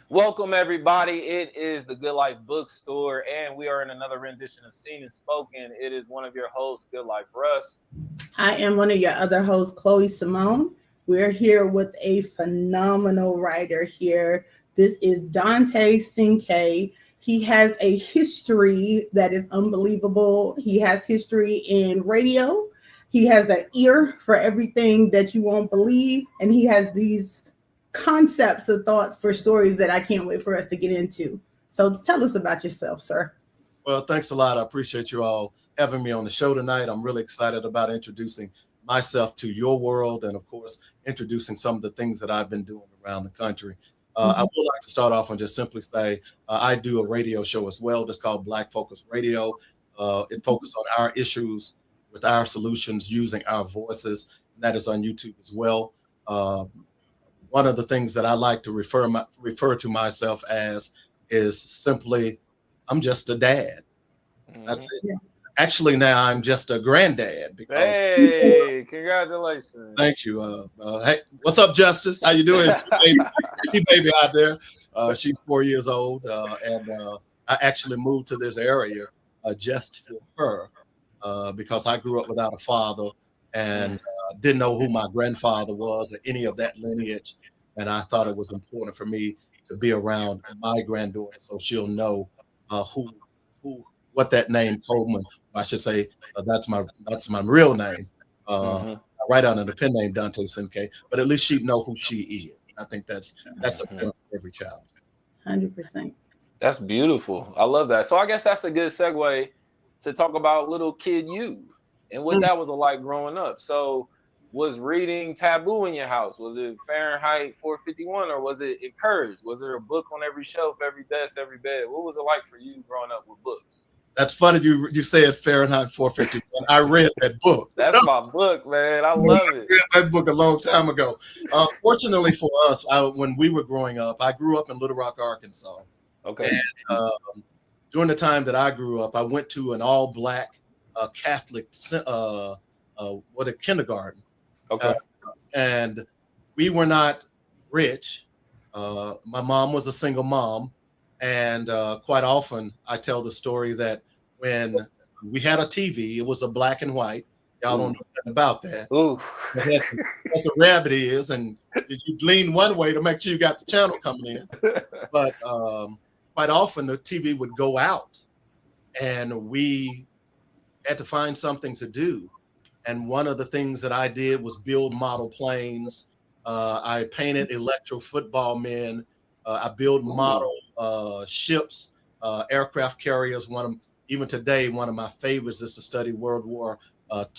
Welcome, everybody. It is the Good Life Bookstore, and we are in another rendition of Seen and Spoken. It is one of your hosts, Good Life Russ. I am one of your other hosts, Chloe Simone. We're here with a phenomenal writer here. This is Dante Cinque. He has a history that is unbelievable. He has history in radio. He has an ear for everything that you won't believe. And he has these concepts or thoughts for stories that I can't wait for us to get into. So tell us about yourself, sir. Well, thanks a lot. I appreciate you all having me on the show tonight. I'm really excited about introducing myself to your world and, of course, introducing some of the things that I've been doing around the country. I would like to start off and just simply say I do a radio show as well that's called Black Focus Radio. It focuses on our issues with our solutions using our voices. And that is on YouTube as well. One of the things that I like to refer to myself as is simply I'm just a dad. That's it. Yeah. Actually, now I'm just a granddad because. Hey, congratulations. Thank you. Hey, what's up, Justice? How you doing? Baby out there. She's 4 years old, and I actually moved to this area just for her because I grew up without a father and didn't know who my grandfather was or any of that lineage, and I thought it was important for me to be around my granddaughter so she'll know who what that name Coleman. I should say that's my real name. I write under the pen name Dante Cinque, but at least she'd know who she is. I think that's important for every child. 100%. That's beautiful. I love that. So I guess that's a good segue to talk about little kid you and what that was like growing up. So was reading taboo in your house? Was it Fahrenheit 451 or was it encouraged? Was there a book on every shelf, every desk, every bed? What was it like for you growing up with books? That's funny you said Fahrenheit 451. I read that book. That's my book, man. I love it. I read that book a long time ago. Fortunately for us, when we were growing up, I grew up in Little Rock, Arkansas. Okay. And during the time that I grew up, I went to an all-black Catholic kindergarten. Okay. And we were not rich. My mom was a single mom. And quite often I tell the story that when we had a TV, it was a black and white. Y'all don't know nothing about that. Ooh. What the rabbit is, and you lean one way to make sure you got the channel coming in. But quite often the TV would go out and we had to find something to do. And one of the things that I did was build model planes. I painted electro football men. I build model ships, aircraft carriers. Even today, one of my favorites is to study World War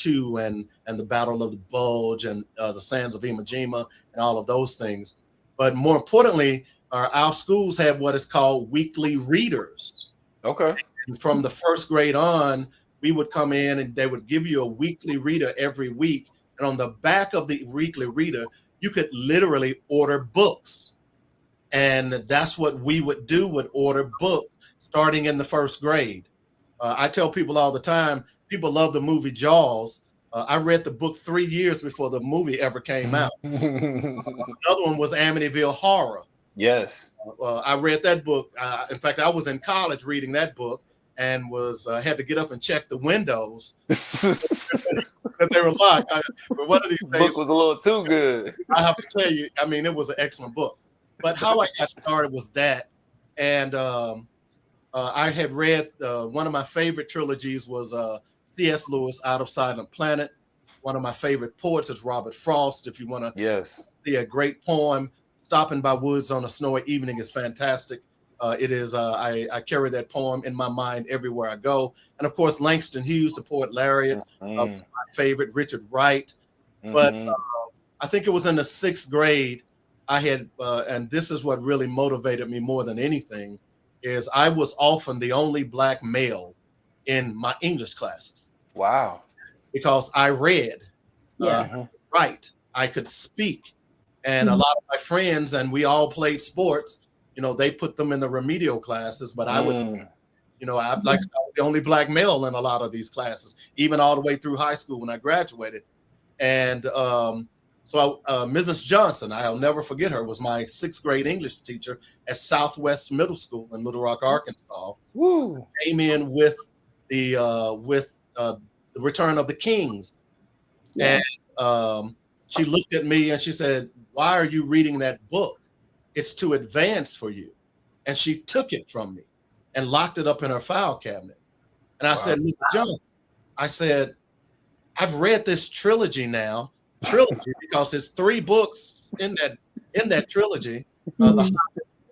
II and the Battle of the Bulge and the Sands of Iwo Jima and all of those things. But more importantly, our schools had what is called weekly readers. Okay. And from the first grade on, we would come in and they would give you a weekly reader every week. And on the back of the weekly reader, you could literally order books. And that's what we would do, would order books starting in the first grade. I tell people all the time, people love the movie Jaws. I read the book 3 years before the movie ever came out. Another one was Amityville Horror. Yes. I read that book. In fact, I was in college reading that book and had to get up and check the windows that they were locked. But one of these days, book was a little too good. I have to tell you, I mean, it was an excellent book. But how I got started was that, and I had read one of my favorite trilogies was C.S. Lewis, Out of Silent Planet. One of my favorite poets is Robert Frost. If you want to see a great poem, Stopping by Woods on a Snowy Evening is fantastic. It is. I carry that poem in my mind everywhere I go. And of course, Langston Hughes, the poet laureate, my favorite, Richard Wright. But I think it was in the 6th grade. I had, and this is what really motivated me more than anything, is I was often the only black male in my English classes. Wow. Because I read, write, I could speak. And a lot of my friends, and we all played sports, they put them in the remedial classes, but I would, I was the only black male in a lot of these classes, even all the way through high school when I graduated. And So Mrs. Johnson, I'll never forget her, was my 6th grade English teacher at Southwest Middle School in Little Rock, Arkansas. Woo. Came in with the Return of the Kings. Yeah. And she looked at me and she said, "Why are you reading that book? It's too advanced for you." And she took it from me and locked it up in her file cabinet. And I said, "Mrs. Johnson," I said, "I've read this trilogy now." Trilogy because it's 3 books in that trilogy, the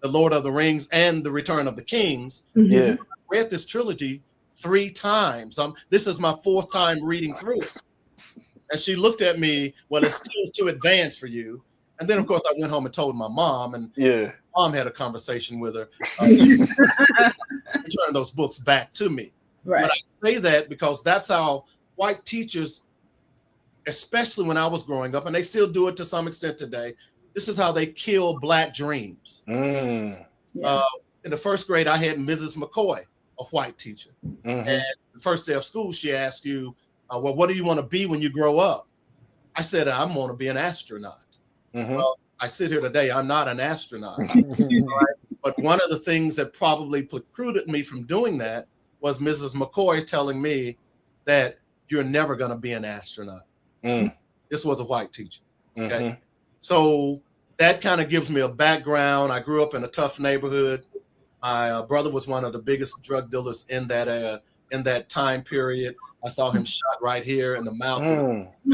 Lord of the Rings and the Return of the Kings. Yeah, I read this trilogy 3 times. This is my 4th time reading through it. And she looked at me, "Well, it's still too advanced for you." And then, of course, I went home and told my mom, and mom had a conversation with her, return those books back to me. Right. But I say that because that's how white teachers, especially when I was growing up, and they still do it to some extent today, this is how they kill Black dreams. In the 1st grade, I had Mrs. McCoy, a white teacher. And the first day of school, she asked you, "Well, what do you want to be when you grow up?" I said, "I'm going to be an astronaut." Well, I sit here today, I'm not an astronaut. Right? But one of the things that probably precluded me from doing that was Mrs. McCoy telling me that you're never going to be an astronaut. This was a white teacher. Okay. So that kind of gives me a background. I grew up in a tough neighborhood. My brother was one of the biggest drug dealers in that time period. I saw him shot right here in the mouth with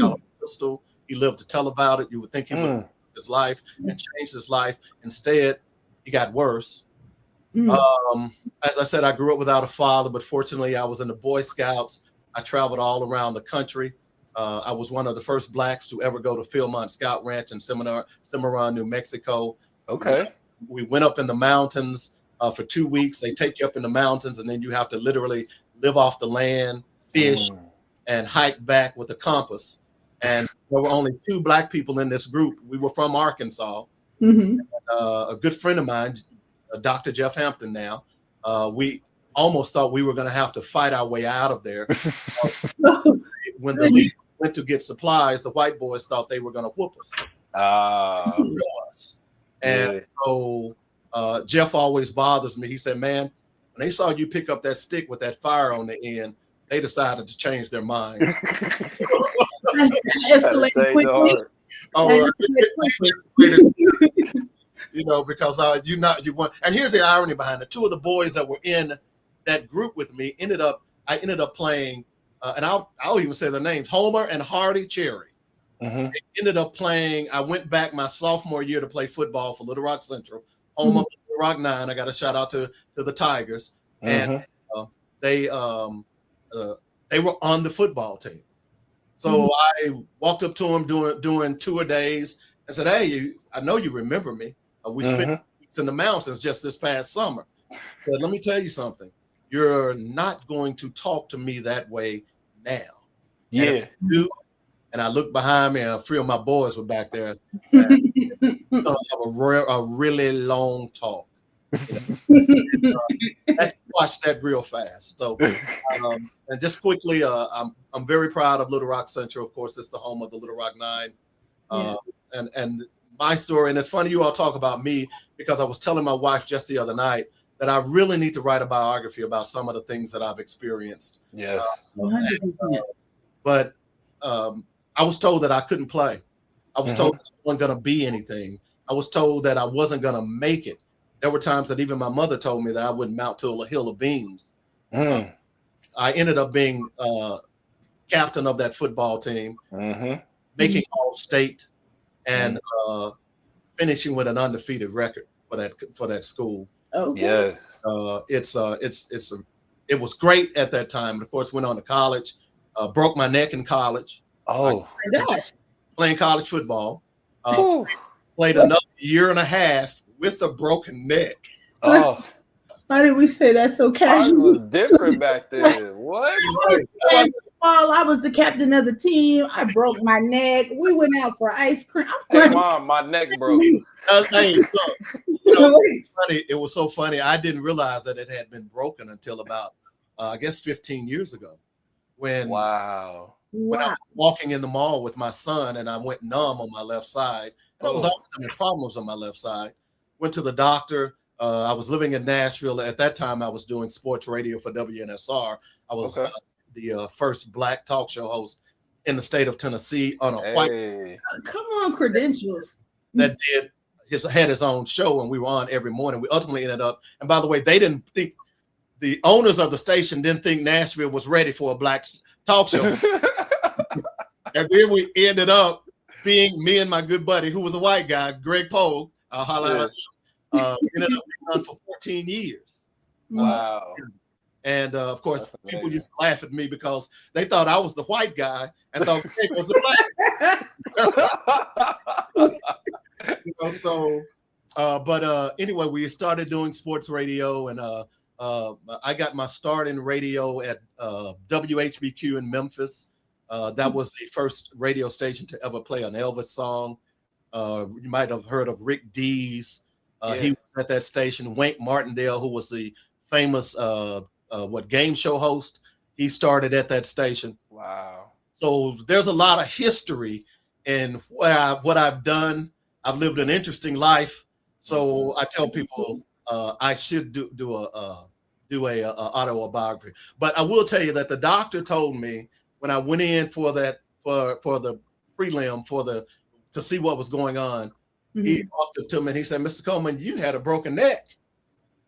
a pistol. He lived to tell about it. You would think he would his life and change his life. Instead, he got worse. As I said, I grew up without a father, but fortunately, I was in the Boy Scouts. I traveled all around the country. I was one of the first Blacks to ever go to Philmont Scout Ranch in Cimarron, New Mexico. Okay. We went up in the mountains for 2 weeks. They take you up in the mountains, and then you have to literally live off the land, fish, and hike back with a compass. And there were only 2 Black people in this group. We were from Arkansas. A good friend of mine, Dr. Jeff Hampton now, we almost thought we were going to have to fight our way out of there. When the leader went to get supplies, the white boys thought they were going to whoop us. And so Jeff always bothers me. He said, "Man, when they saw you pick up that stick with that fire on the end, they decided to change their mind." Escalate quickly. Because you want. And here's the irony behind it: 2 of the boys that were in that group with me I ended up playing, and I'll even say their names: Homer and Hardy Cherry. They ended up playing. I went back my sophomore year to play football for Little Rock Central. Homer, Little Rock 9. I got a shout out to the Tigers, and they were on the football team. So I walked up to them doing tour days and said, "Hey, I know you remember me. We spent weeks in the mountains just this past summer. But let me tell you something. You're not going to talk to me that way now." Yeah. And I looked behind me, and 3 of my boys were back there. And have a really long talk. Let's watch that real fast. So, and just quickly, I'm very proud of Little Rock Central. Of course, it's the home of the Little Rock 9. And my story, and it's funny you all talk about me, because I was telling my wife just the other night that I really need to write a biography about some of the things that I've experienced. Yes. But I was told that I couldn't play. I was told that I wasn't going to be anything. I was told that I wasn't going to make it. There were times that even my mother told me that I wouldn't mount to a hill of beans. I ended up being captain of that football team, making all state, and finishing with an undefeated record for that school. Yes. It was great at that time. And of course, went on to college, broke my neck in college. Oh my gosh. Playing college football. Played another year and a half with a broken neck. Oh. Why did we say that so casual? It was different back then. What? I was the captain of the team. I broke my neck. We went out for ice cream. Hey, Mom, my neck broke. It was so funny. I didn't realize that it had been broken until about, I guess, 15 years ago. When when I Wow. was walking in the mall with my son and I went numb on my left side. And I was always having problems on my left side. Went to the doctor. I was living in Nashville. At that time, I was doing sports radio for WNSR. I was the first Black talk show host in the state of Tennessee on a white. Come on, credentials. That had his own show, and we were on every morning. We ultimately ended up, and by the way, they didn't think, the owners of the station didn't think Nashville was ready for a Black talk show. And then we ended up being, me and my good buddy, who was a white guy, Greg Pogue, I'll highlight him, ended up being on for 14 years. Wow. And of course, people used to laugh at me because they thought I was the white guy and thought Greg was the black. Anyway, we started doing sports radio, and I got my start in radio at WHBQ in Memphis. That was the first radio station to ever play an Elvis song. You might have heard of Rick Dees. He was at that station. Wink Martindale, who was the famous game show host, he started at that station. Wow. So there's a lot of history in what I've done. I've lived an interesting life. So I tell people I should do a autobiography. But I will tell you that the doctor told me when I went in for the prelim to see what was going on, he walked up to me and he said, "Mr. Coleman, you had a broken neck."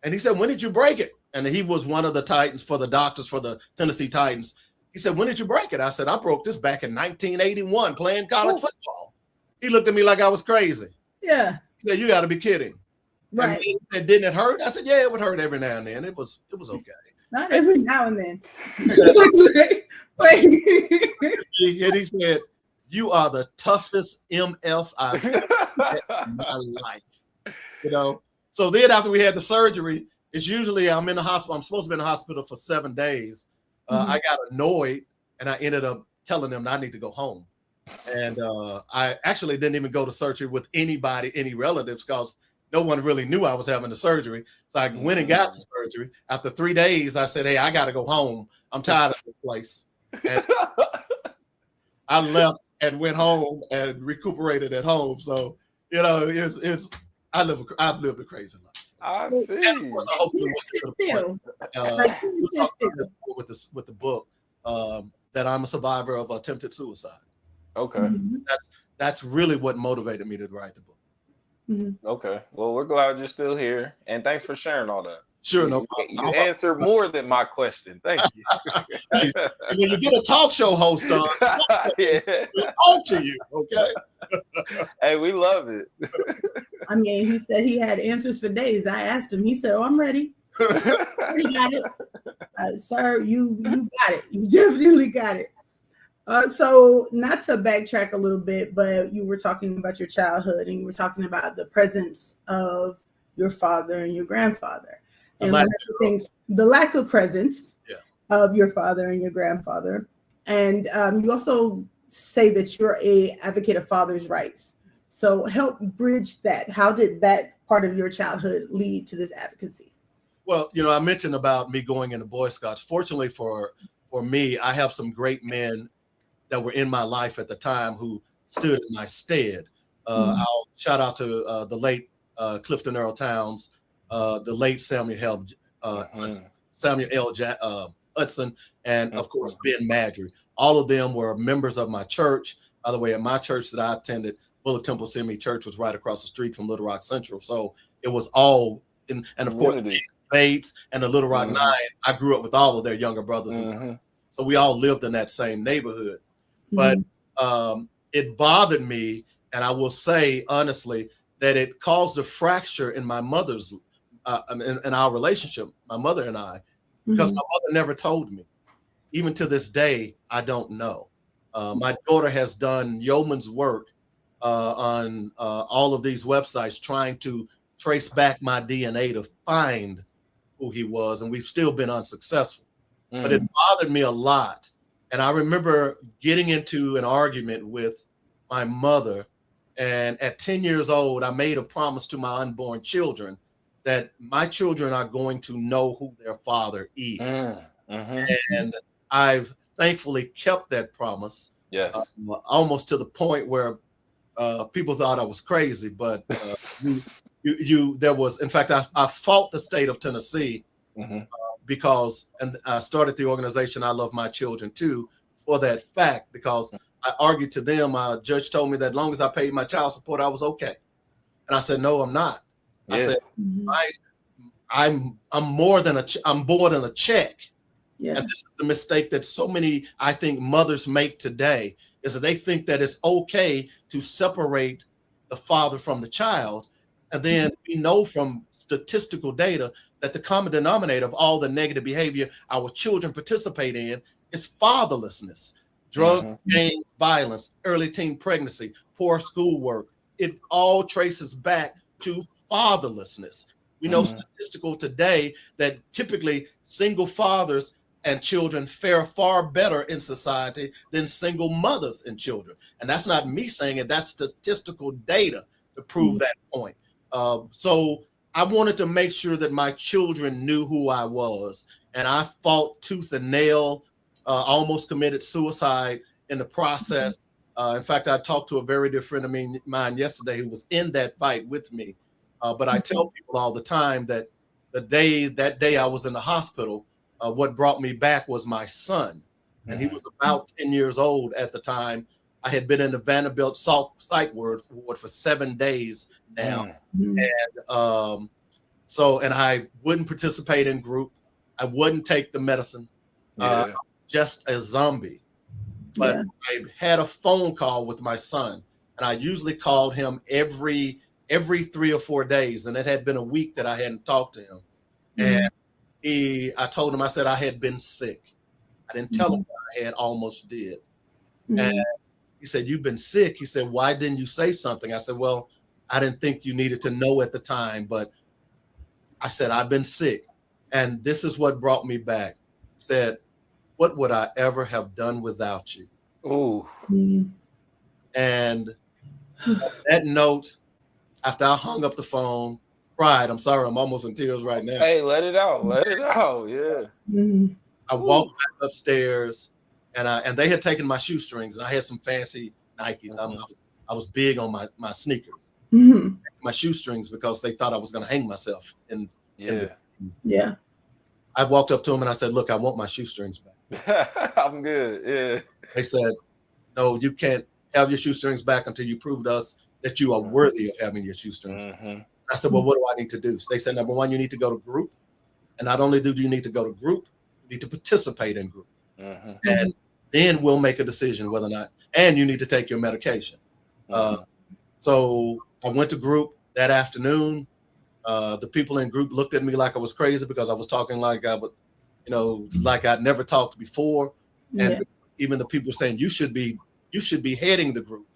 And he said, "When did you break it?" And he was one of the Titans for the doctors for the Tennessee Titans. He said, "When did you break it?" I said, "I broke this back in 1981 playing college football." He looked at me like I was crazy. Yeah. He said, "You got to be kidding." Right. And he said, "Didn't it hurt?" I said, "Yeah, it would hurt every now and then. It was okay." Not every now and then. Wait. And he said, "You are the toughest MF I've ever met in my life." You know. So then after we had the surgery, it's usually I'm in the hospital. I'm supposed to be in the hospital for 7 days. I got annoyed and I ended up telling them I need to go home. And I actually didn't even go to surgery with anybody, any relatives, because no one really knew I was having the surgery. So I went and got the surgery. After 3 days, I said, "Hey, I got to go home. I'm tired of this place." And I left and went home and recuperated at home. So, you know, I've lived a crazy life. I see. And of course, I hopefully will get to the point with the book that I'm a survivor of attempted suicide. Okay. That's really what motivated me to write the book. Okay. Well, we're glad you're still here, and thanks for sharing all that. Sure, no problem. You answered more than my question. Thank you. And when you get a talk show host on, we'll talk to you, okay? Hey, we love it. I mean, he said he had answers for days. I asked him. He said, "Oh, I'm ready." You got it, sir. You got it. You definitely got it. So not to backtrack a little bit, but you were talking about your childhood and you were talking about the presence of your father and your grandfather. And the lack of presence of your father and your grandfather. And you also say that you're an advocate of fathers' rights. So help bridge that. How did that part of your childhood lead to this advocacy? Well, you know, I mentioned about me going into Boy Scouts. Fortunately for me, I have some great men that were in my life at the time who stood in my stead. I'll shout out to the late Clifton Earl Towns, the late Samuel L. Hudson, and of course, Ben Madry. All of them were members of my church. By the way, at my church that I attended, Bullock Temple Semi Church, was right across the street from Little Rock Central. So it was all in, and of course, Bates and the Little Rock Nine. I grew up with all of their younger brothers and sisters. So we all lived in that same neighborhood. But it bothered me, and I will say honestly that it caused a fracture in my mother's, in our relationship, my mother and I, because my mother never told me. Even to this day, I don't know. My daughter has done yeoman's work on all of these websites trying to trace back my DNA to find who he was, and we've still been unsuccessful. But it bothered me a lot. And I remember getting into an argument with my mother. And at 10 years old, I made a promise to my unborn children that my children are going to know who their father is. And I've thankfully kept that promise. Yes. Almost to the point where people thought I was crazy, but there was, in fact, I fought the state of Tennessee because, and I started the organization I Love My Children Too for that fact, because I argued to them. A judge told me that as long as I paid my child support, I was okay, and I said, no, I'm not. I said, I'm more than a check. Yeah. And this is the mistake that so many, I think, mothers make today, is that they think that it's okay to separate the father from the child. And then we know from statistical data that the common denominator of all the negative behavior our children participate in is fatherlessness. Drugs, gangs, violence, early teen pregnancy, poor schoolwork. It all traces back to fatherlessness. We know statistical today that typically single fathers and children fare far better in society than single mothers and children. And that's not me saying it, that's statistical data to prove that point. So I wanted to make sure that my children knew who I was. And I fought tooth and nail, almost committed suicide in the process. In fact, I talked to a very dear friend of mine yesterday who was in that fight with me. But I tell people all the time that that day I was in the hospital, what brought me back was my son. And he was about 10 years old at the time. I had been in the Vanderbilt psych ward for 7 days now. And and I wouldn't participate in group. I wouldn't take the medicine, just a zombie. But I had a phone call with my son, and I usually called him every 3 or 4 days. And it had been a week that I hadn't talked to him. And I told him, I said, I had been sick. I didn't tell him what I had, almost did. And he said, you've been sick. He said, why didn't you say something? I said, well, I didn't think you needed to know at the time, but I said, I've been sick. And this is what brought me back. He said, what would I ever have done without you? Oh. And on that note, after I hung up the phone, cried. I'm sorry, I'm almost in tears right now. Hey, let it out. Let it out. Yeah. I walked back upstairs, and they had taken my shoestrings, and I had some fancy Nikes. I was big on my sneakers, my shoestrings, because they thought I was going to hang myself. I walked up to them and I said, look, I want my shoestrings back. I'm good. Yeah. They said, no, you can't have your shoestrings back until you prove to us that you are worthy of having your shoestrings. I said, well, what do I need to do? So they said, number one, you need to go to group. And not only do you need to go to group, you need to participate in group. And then we'll make a decision whether or not, and you need to take your medication. So I went to group that afternoon. The people in group looked at me like I was crazy because I was talking like I would, like I'd never talked before. And even the people saying, you should be heading the group.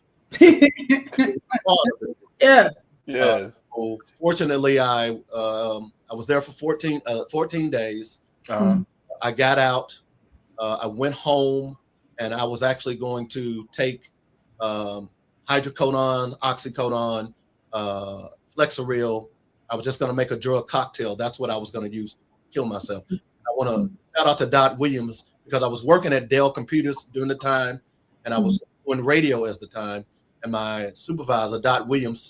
Yes. So fortunately, I was there for 14 days. I got out. I went home, and I was actually going to take hydrocodone, oxycodone, Flexeril. I was just going to make a drug cocktail. That's what I was going to use to kill myself. I want to shout out to Dot Williams, because I was working at Dell Computers during the time, and I was doing radio as the time. And my supervisor, Dot Williams,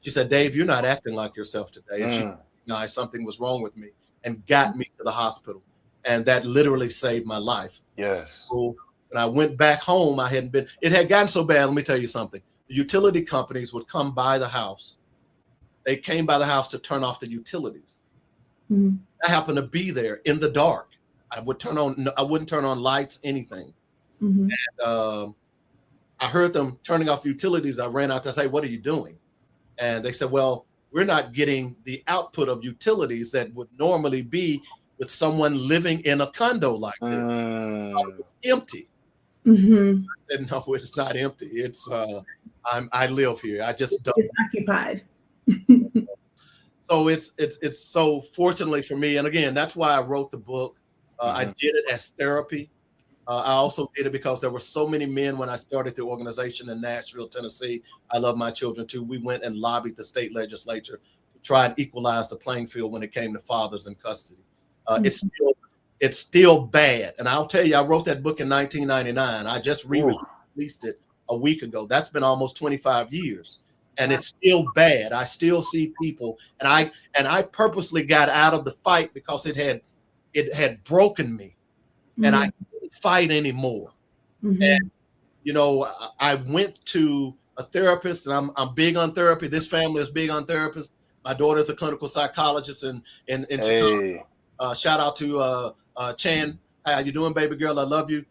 she said, Dave, you're not acting like yourself today. And she recognized something was wrong with me and got me to the hospital. And that literally saved my life. Yes. So when I went back home, it had gotten so bad. Let me tell you something. The utility companies would come by the house. They came by the house to turn off the utilities. I happened to be there in the dark. I wouldn't turn on lights, anything. And I heard them turning off the utilities. I ran out to say, what are you doing? And they said, well, we're not getting the output of utilities that would normally be with someone living in a condo like this. It's empty. I said, no, it's not empty. It's I live here. I just don't. It's occupied. So it's so fortunately for me, and again, that's why I wrote the book. I did it as therapy. I also did it because there were so many men when I started the organization in Nashville, Tennessee. I Love My Children Too. We went and lobbied the state legislature to try and equalize the playing field when it came to fathers in custody. it's still bad. And I'll tell you, I wrote that book in 1999. I just released it a week ago. That's been almost 25 years. And it's still bad. I still see people, and I purposely got out of the fight because it had broken me, and I couldn't fight anymore. And you know, I went to a therapist, and I'm big on therapy. This family is big on therapists. My daughter is a clinical psychologist in Chicago. Shout out to Chan. How you doing, baby girl? I love you.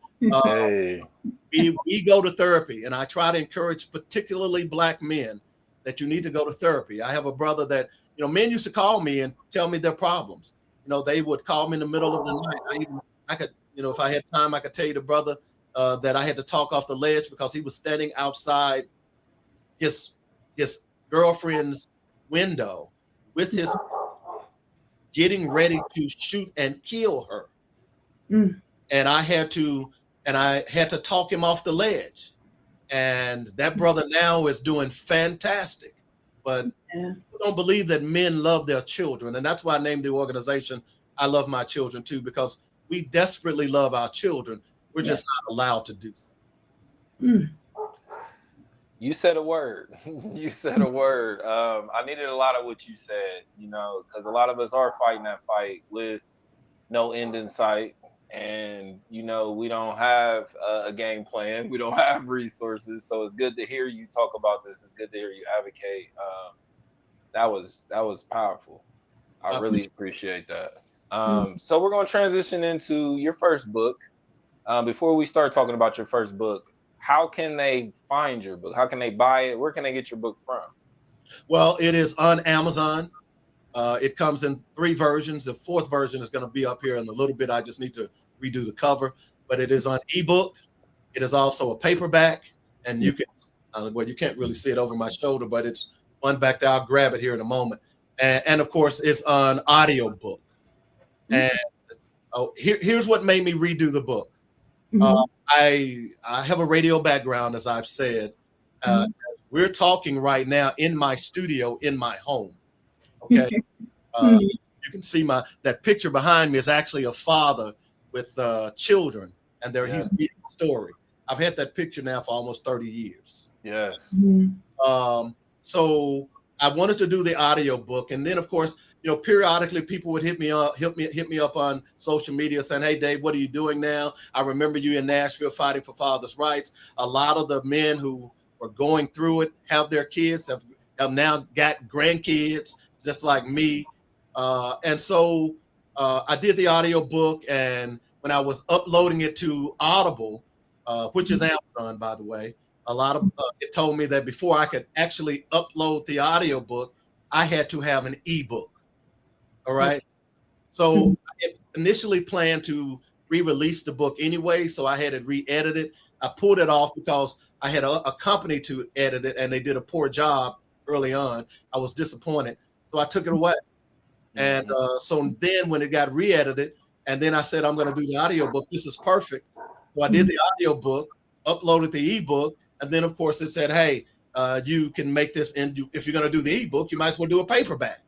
We go to therapy, and I try to encourage particularly Black men that you need to go to therapy. I have a brother that, you know, men used to call me and tell me their problems. You know, they would call me in the middle of the night. I could, you know, if I had time, I could tell you the brother that I had to talk off the ledge because he was standing outside his girlfriend's window with his getting ready to shoot and kill her. And I had to talk him off the ledge. And that brother now is doing fantastic. But I don't believe that men love their children. And that's why I named the organization I Love My Children Too, because we desperately love our children. We're just not allowed to do so. You said a word. You said a word. I needed a lot of what you said, you know, because a lot of us are fighting that fight with no end in sight. And, you know, we don't have a game plan. We don't have resources. So it's good to hear you talk about this. It's good to hear you advocate. That was powerful. I really appreciate that. So we're going to transition into your first book. Before we start talking about your first book, how can they find your book? How can they buy it? Where can they get your book from? Well, it is on Amazon. It comes in 3 versions. The 4th version is going to be up here in a little bit. I just need to redo the cover, but it is on ebook. It is also a paperback, and you can, well, you can't really see it over my shoulder, but it's one back there. I'll grab it here in a moment. And of course, it's on audiobook. And here's what made me redo the book. I have a radio background, as I've said. We're talking right now in my studio in my home. Okay. You can see that picture behind me is actually a father with children, and he's reading a story. I've had that picture now for almost 30 years. Yes. So I wanted to do the audio book, and then of course, you know, periodically people would hit me up on social media saying, "Hey, Dave, what are you doing now? I remember you in Nashville fighting for fathers' rights." A lot of the men who are going through it have their kids, have now got grandkids, just like me. And so I did the audio book, and when I was uploading it to Audible, which is Amazon, by the way, a lot of it told me that before I could actually upload the audio book, I had to have an ebook. All right. So I initially planned to re-release the book anyway, so I had it re-edited. I pulled it off because I had a company to edit it, and they did a poor job early on. I was disappointed, so I took it away. And so then when it got re-edited, and then I said, I'm going to do the audiobook. This is perfect. So I did the audiobook, uploaded the ebook, and then of course it said, hey, you can make this if you're going to do the ebook, you might as well do a paperback.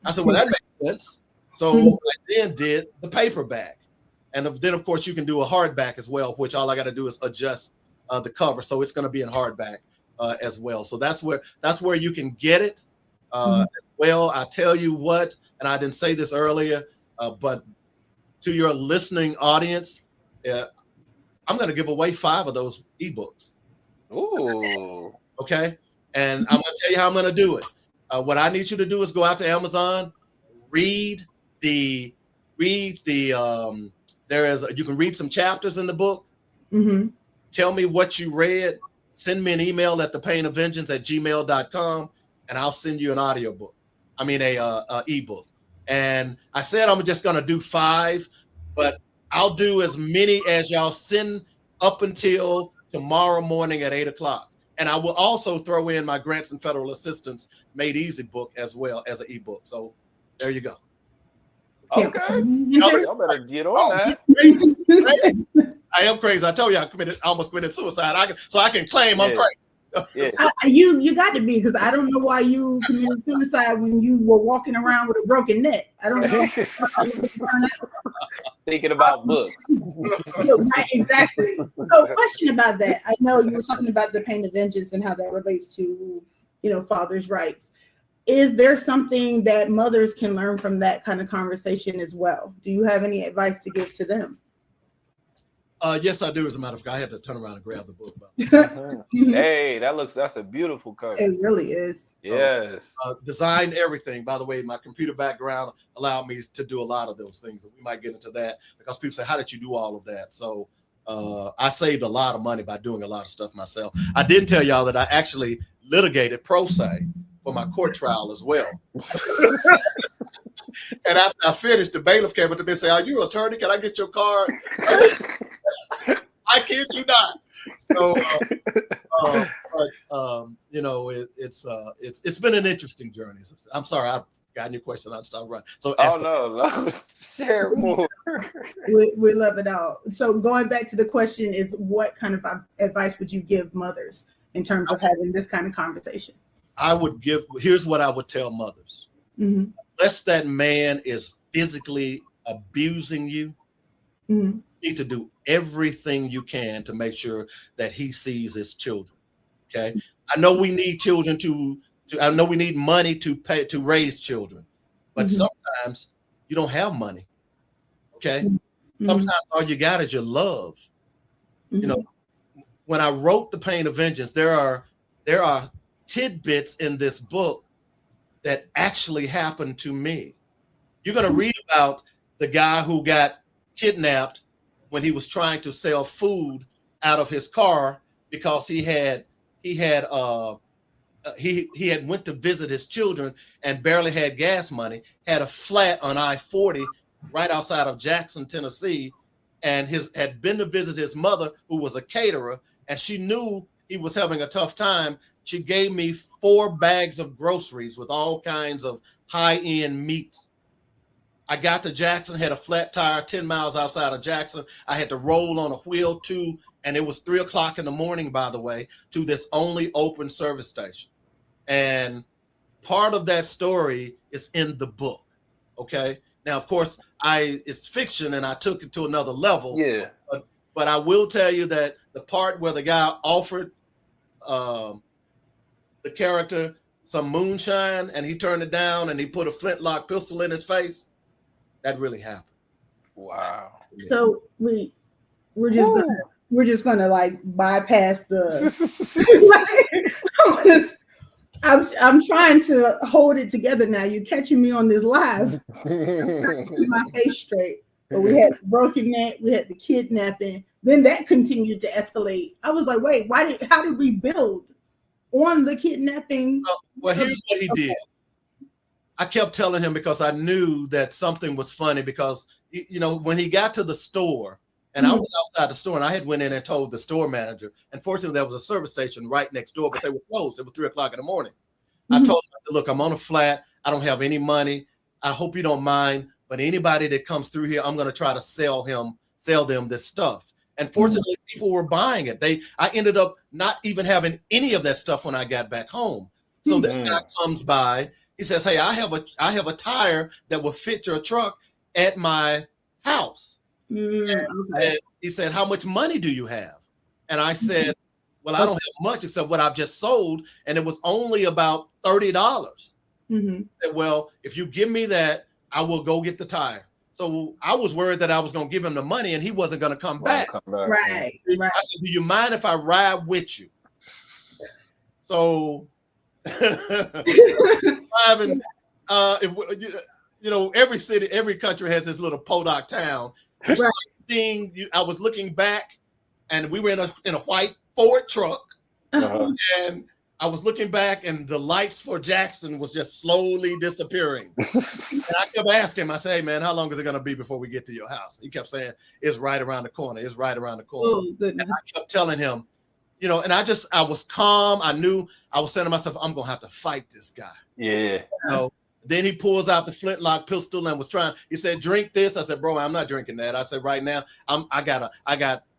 I said, well, that makes sense. So I then did the paperback. And then of course you can do a hardback as well, which all I got to do is adjust the cover. So it's going to be in hardback as well. So that's where you can get it. As well, I tell you what, and I didn't say this earlier, but to your listening audience, I'm going to give away 5 of those ebooks. Ooh. Okay. And I'm going to tell you how I'm going to do it. What I need you to do is go out to Amazon, read you can read some chapters in the book. Tell me what you read. Send me an email at thepainofvengeance@gmail.com, and I'll send you an audiobook. I mean, a ebook. And I said I'm just going to do 5, but I'll do as many as y'all send up until tomorrow morning at 8:00. And I will also throw in my Grants and Federal Assistance Made Easy book as well as an ebook. So there you go. Okay. Y'all better get on that. I am crazy. I told you I almost committed suicide. So I can claim I'm crazy. Yeah. You got to be, because I don't know why you committed suicide when you were walking around with a broken neck. I don't know. Thinking about books. Right, exactly. So, question about that. I know you were talking about the pain of vengeance and how that relates to, fathers' rights. Is there something that mothers can learn from that kind of conversation as well? Do you have any advice to give to them? Yes, I do. As a matter of fact, I had to turn around and grab the book. Hey, that's a beautiful cover. It really is. Yes. Designed everything. By the way, my computer background allowed me to do a lot of those things. We might get into that because people say, how did you do all of that? So I saved a lot of money by doing a lot of stuff myself. I didn't tell y'all that I actually litigated pro se for my court trial as well. And after I finished, the bailiff came up to me and said, "Are you an attorney? Can I get your card?" I kid you not. So, it's been an interesting journey. I'm sorry, I've gotten your question. I'll start running. So, no, share more. We love it all. So, going back to the question is, what kind of advice would you give mothers in terms of having this kind of conversation? Here's what I would tell mothers. Mm-hmm. Unless that man is physically abusing you, mm-hmm. you need to do everything you can to make sure that he sees his children. Okay. I know we need children I know we need money to raise children, but mm-hmm. sometimes you don't have money. Okay. Mm-hmm. Sometimes all you got is your love. Mm-hmm. When I wrote The Pain of Vengeance, there are tidbits in this book that actually happened to me. You're going to read about the guy who got kidnapped when he was trying to sell food out of his car because he had went to visit his children and barely had gas money, had a flat on I-40 right outside of Jackson, Tennessee, and had been to visit his mother, who was a caterer, and she knew he was having a tough time. She gave me 4 bags of groceries with all kinds of high-end meats. I got to Jackson, had a flat tire 10 miles outside of Jackson. I had to roll on a wheel too, and it was 3:00 in the morning, by the way, to this only open service station. And part of that story is in the book. Okay. Now, of course, it's fiction, and I took it to another level. Yeah. But I will tell you that the part where the guy offered the character some moonshine and he turned it down and he put a flintlock pistol in his face, that really happened. Wow. So we're just gonna like bypass the I'm trying to hold it together now. You're catching me on this live. My face straight. But we had the broken neck, we had the kidnapping, then that continued to escalate. I was like, wait, how did we build on the kidnapping? Well, here's what he did. I kept telling him because I knew that something was funny because, when he got to the store, and I was outside the store, and I had went in and told the store manager, and fortunately there was a service station right next door, but they were closed. It was 3:00 in the morning. I told him, look, I'm on a flat. I don't have any money. I hope you don't mind, but anybody that comes through here, I'm going to try to sell them this stuff. And fortunately, people were buying it. I ended up not even having any of that stuff when I got back home. So this guy comes by. He says, "Hey, I have a tire that will fit your truck at my house." Okay. He said, "How much money do you have?" And I said, "Well, I don't have much except what I've just sold, and it was only about $30." Mm-hmm. He said, "Well, if you give me that, I will go get the tire." So I was worried that I was going to give him the money and he wasn't going to come back. Right. I said, "Do you mind if I ride with you?" So, driving, every city, every country has this little podunk town. Right. I was looking back, and we were in a white Ford truck, and I was looking back, and the lights for Jackson was just slowly disappearing. And I kept asking him, I said, "Hey, man, how long is it going to be before we get to your house?" He kept saying, "It's right around the corner. It's right around the corner." Oh, goodness. And I kept telling him, and I was calm. I knew I was saying to myself, I'm going to have to fight this guy. Yeah. Then he pulls out the flintlock pistol and he said, "Drink this." I said, "Bro, I'm not drinking that." I said, "Right now, I got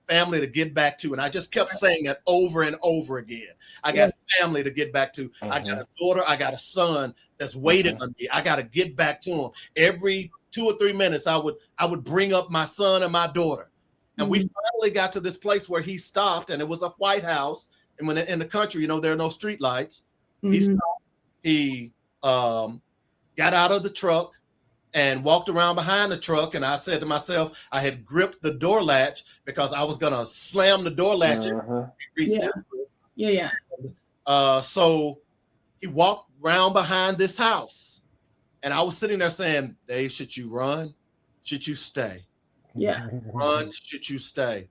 family to get back to. And I just kept saying that over and over again. I got family to get back to. I got a daughter. I got a son that's waiting on me. I got to get back to him. Every 2 or 3 minutes, I would bring up my son and my daughter. And we finally got to this place where he stopped, and it was a White House. And when in the country, there are no street lights. He stopped. He got out of the truck and walked around behind the truck. And I said to myself, I had gripped the door latch because I was going to slam the door latch. So he walked around behind this house. And I was sitting there saying, Dave, should you run? Should you stay? Yeah. Run, should you stay?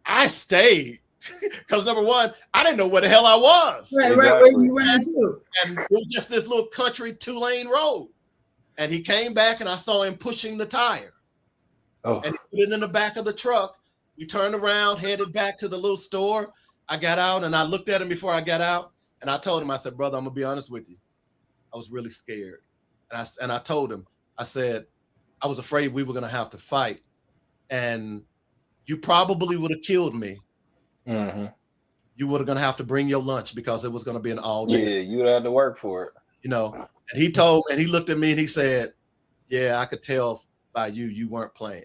I stayed because number one, I didn't know where the hell I was. Right, where you ran to. And it was just this little country 2-lane road. And he came back and I saw him pushing the tire. Oh. And he put it in the back of the truck. We turned around, headed back to the little store. I got out and I looked at him before I got out. And I told him, I said, brother, I'm going to be honest with you. I was really scared. And I told him, I said, I was afraid we were going to have to fight. And you probably would have killed me. You would have going to have to bring your lunch because it was going to be an all day. Yeah, you would have to work for it. And he looked at me and he said, yeah, I could tell by you weren't playing.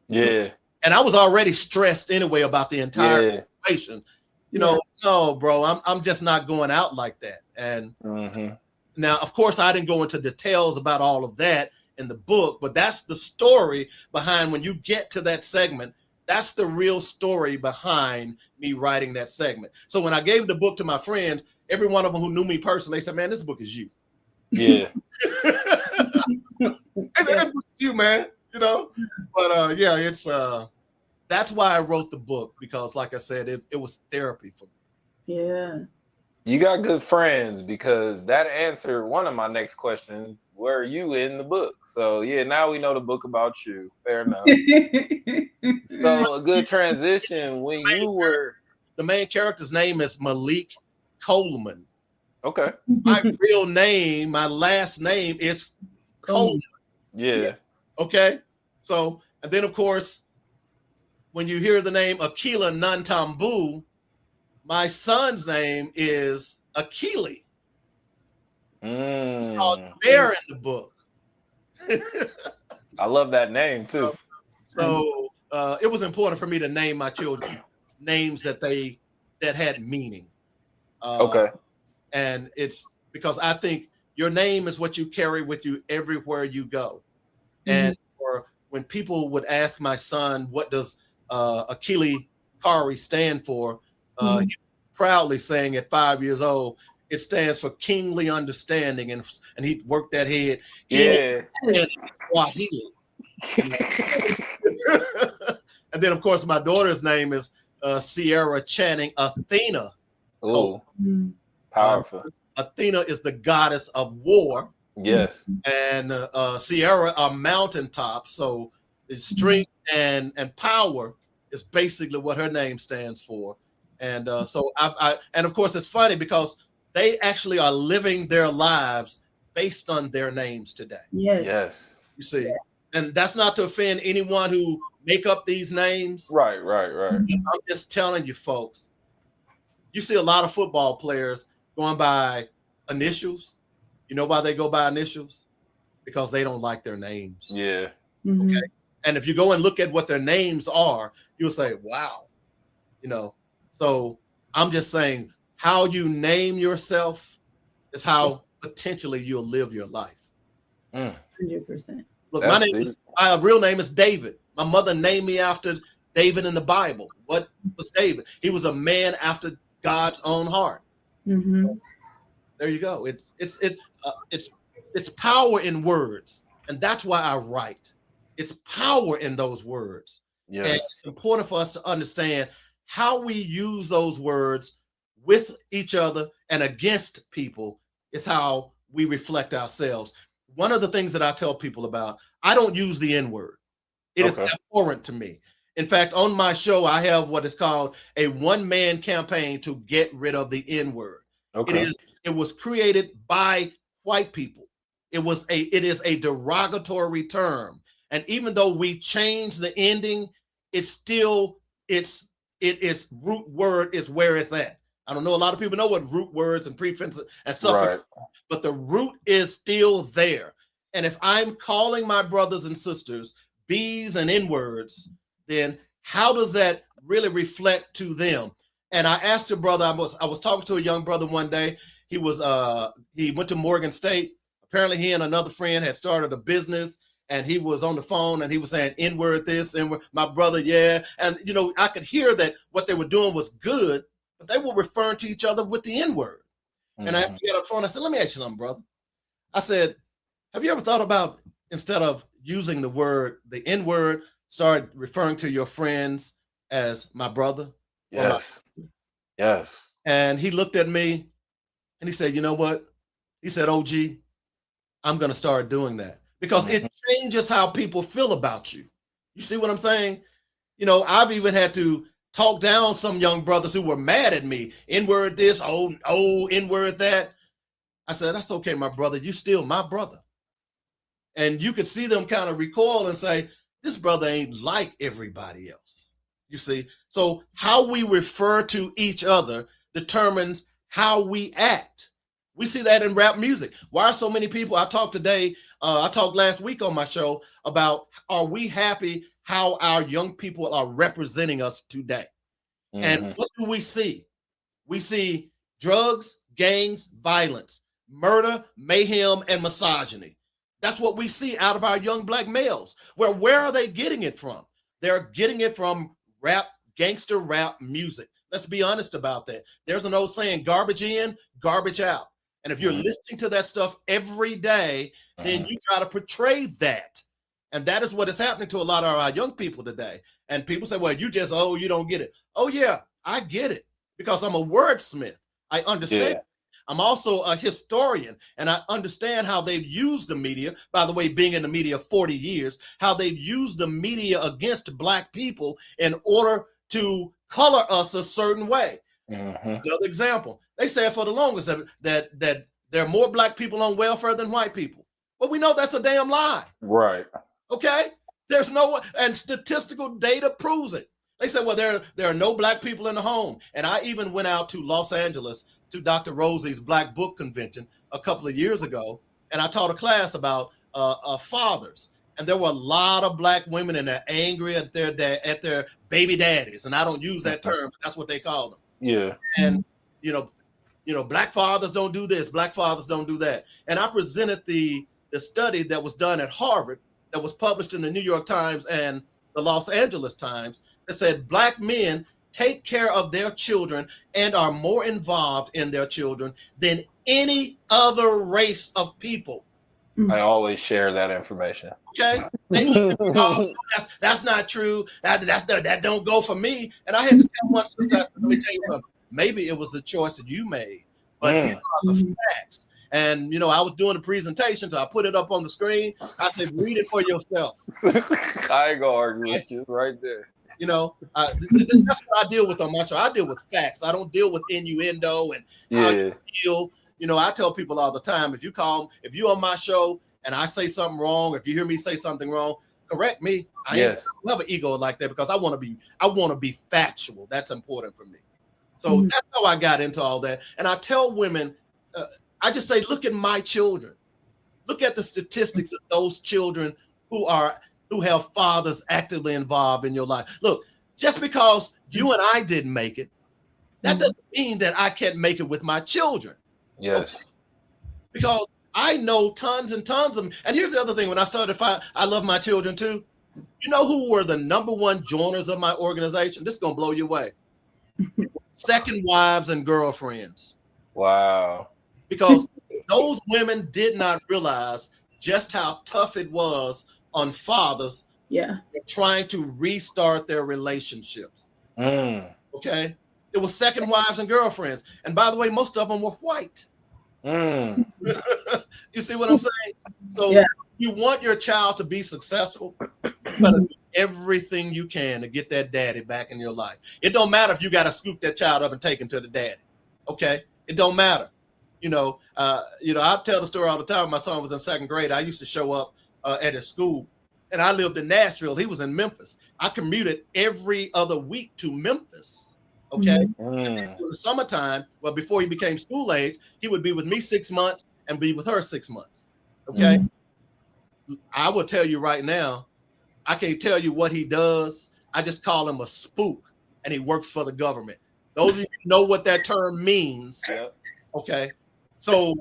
Yeah. And I was already stressed anyway about the entire situation. No, bro, I'm just not going out like that. And now, of course, I didn't go into details about all of that in the book, but that's the story behind when you get to that segment. That's the real story behind me writing that segment. So when I gave the book to my friends, every one of them who knew me personally, they said, man, this book is you. Yeah. This book is you, man. But it's that's why I wrote the book, because like I said, it was therapy for me. Yeah. You got good friends, because that answered one of my next questions. Where are you in the book? So yeah, now we know the book about you. Fair enough. So a good transition when you were. The main character's name is Malik Coleman. Okay. My real name, my last name is Coleman. Yeah. Okay. So, and then of course, when you hear the name Akila Nantambu, my son's name is Akili. It's called Bear in the book. I love that name too. So it was important for me to name my children names that had meaning. Okay. And it's because I think your name is what you carry with you everywhere you go. And or when people would ask my son, what does Akili Kari stand for? He proudly saying at 5 years old, it stands for kingly understanding, and he worked that head. Swahili. And then of course my daughter's name is Sierra Channing Athena. Oh, powerful. Athena is the goddess of war. Yes. And Sierra are mountaintops, so it's strength and power is basically what her name stands for. And so and of course it's funny because they actually are living their lives based on their names today. Yes. You see, and that's not to offend anyone who make up these names. Right. I'm just telling you folks, you see a lot of football players going by initials. You know why they go by initials? Because they don't like their names. Yeah. Okay. And if you go and look at what their names are, you'll say, wow. So I'm just saying, how you name yourself is how potentially you'll live your life. 100%. Look, my real name is David. My mother named me after David in the Bible. What was David? He was a man after God's own heart. There you go. It's power in words, and that's why I write. It's power in those words. Yes. And it's important for us to understand how we use those words with each other and against people is how we reflect ourselves. One of the things that I tell people about, I don't use the N-word. It is abhorrent to me. In fact, on my show, I have what is called a one-man campaign to get rid of the N-word. Okay. It was created by white people. It is a derogatory term. And even though we changed the ending, it still it is root word is where it's at. I don't know. A lot of people know what root words and prefixes and suffixes, but the root is still there. And if I'm calling my brothers and sisters B's and N words, then how does that really reflect to them? And I asked a brother, I was talking to a young brother one day. He went to Morgan State. Apparently he and another friend had started a business, and he was on the phone and he was saying N-word this, N-word, my brother, yeah. And, you know, I could hear that what they were doing was good, but they were referring to each other with the N-word. And after he got on the phone, I said, let me ask you something, brother. I said, have you ever thought about, instead of using the N-word, start referring to your friends as my brother? Yes. Yes. And he looked at me and he said, you know what? He said, OG, I'm going to start doing that because it changes how people feel about you. You see what I'm saying? You know, I've even had to talk down some young brothers who were mad at me. N-word this, oh, N-word that. I said, that's okay, my brother. You still my brother. And you could see them kind of recoil and say, this brother ain't like everybody else. You see? So how we refer to each other determines how we act. We see that in rap music. Why are so many people, I talked last week on my show about, are we happy how our young people are representing us today? And what do we see? We see drugs, gangs, violence, murder, mayhem, and misogyny. That's what we see out of our young black males. Well, where are they getting it from? They're getting it from rap, gangster rap music. Let's be honest about that. There's an old saying, garbage in, garbage out. And if you're listening to that stuff every day, then you try to portray that. And that is what is happening to a lot of our young people today. And people say, well, you don't get it. Oh, yeah, I get it because I'm a wordsmith. I understand. Yeah. I'm also a historian, and I understand how they've used the media, by the way, being in the media 40 years, how they've used the media against black people in order to color us a certain way. Another example, they said for the longest that there are more black people on welfare than white people. Well, we know that's a damn lie. Right. Okay? There's no, and statistical data proves it. They said, well, there are no black people in the home. And I even went out to Los Angeles to Dr. Rosie's Black Book Convention a couple of years ago, and I taught a class about fathers. And there were a lot of black women, and they're angry at their baby daddies. And I don't use that term, but that's what they call them. Yeah. And you know, black fathers don't do this, black fathers don't do that. And I presented the study that was done at Harvard that was published in the New York Times and the Los Angeles Times that said black men take care of their children and are more involved in their children than any other race of people. I always share that information. Okay, that's not true. That don't go for me. And I had to tell one sister, I said, let me tell you something. Maybe it was a choice that you made, but these are the facts. And you know, I was doing a presentation, so I put it up on the screen. I said, read it for yourself. I ain't gonna argue with you right there. You know, that's what I deal with on my show. I deal with facts. I don't deal with innuendo and how you feel. You know, I tell people all the time, if you on my show and I say something wrong, if you hear me say something wrong, correct me. I don't have an ego like that because I want to be factual. That's important for me. So that's how I got into all that. And I tell women, I just say, look at my children. Look at the statistics of those children who have fathers actively involved in your life. Look, just because you and I didn't make it, that doesn't mean that I can't make it with my children. Yes. Okay? Because I know tons and tons of them. And here's the other thing. When I started, I love my children too. You know who were the number one joiners of my organization? This is going to blow you away. Second wives and girlfriends. Wow. Because those women did not realize just how tough it was on fathers trying to restart their relationships. Okay? It was second wives and girlfriends. And by the way, most of them were white. You see what I'm saying? So you want your child to be successful, you better do everything you can to get that daddy back in your life. It don't matter if you got to scoop that child up and take him to the daddy. Okay? It don't matter. I tell the story all the time. My son was in second grade. I used to show up at his school, and I lived in Nashville. He was in Memphis. I commuted every other week to Memphis. Okay. In the summertime, well, before he became school age, he would be with me 6 months and be with her 6 months. Okay. I will tell you right now, I can't tell you what he does. I just call him a spook, and he works for the government. Those of you who know what that term means. Yep. Okay. So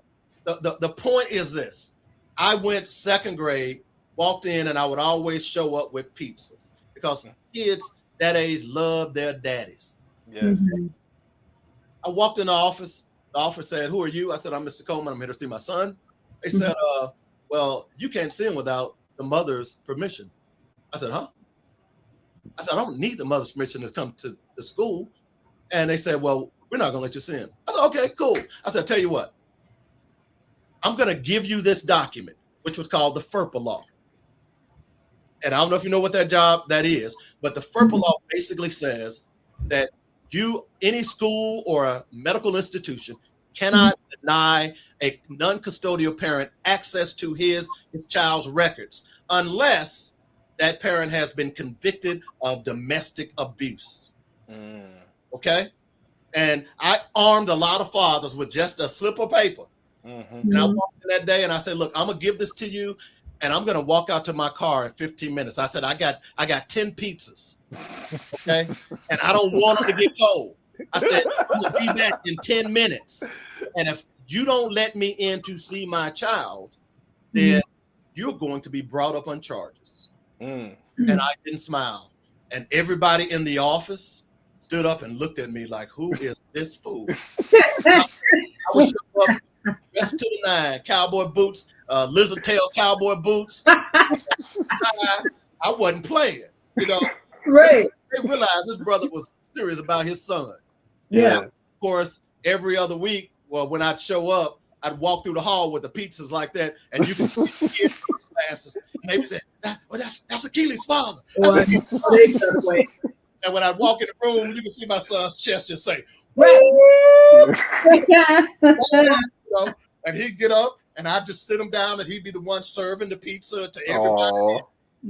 the point is this. I went second grade, walked in, and I would always show up with pizzas because kids that age love their daddies. Yes. I walked in the office. The office said, "Who are you?" I said, "I'm Mr. Coleman. I'm here to see my son." They said, "Well, you can't see him without the mother's permission." I said, "Huh?" I said, "I don't need the mother's permission to come to the school." And they said, "Well, we're not going to let you see him." I said, "Okay, cool." I said, "Tell you what, I'm going to give you this document, which was called the FERPA law." And I don't know if you know what that is, but the FERPA law basically says that any school or a medical institution cannot deny a non-custodial parent access to his child's records unless that parent has been convicted of domestic abuse. Okay? And I armed a lot of fathers with just a slip of paper. And I walked in that day and I said, "Look, I'm going to give this to you, and I'm going to walk out to my car in 15 minutes. I said, I got 10 pizzas. Okay. And I don't want them to get cold. I said, I'm going to be back in 10 minutes. And if you don't let me in to see my child, then you're going to be brought up on charges." And I didn't smile. And everybody in the office stood up and looked at me like, "Who is this fool?" I was up, dressed to the nine, cowboy boots, lizard tail cowboy boots. I wasn't playing, you know. Right. They realized this brother was serious about his son. Yeah. Of course, every other week, well, when I'd show up, I'd walk through the hall with the pizzas like that, and you can see the kids in classes, and they would say, "That's Achilles' father." Well, And when I walk in the room, you can see my son's chest just say, right. you know, and he'd get up, and I'd just sit him down, and he'd be the one serving the pizza to everybody.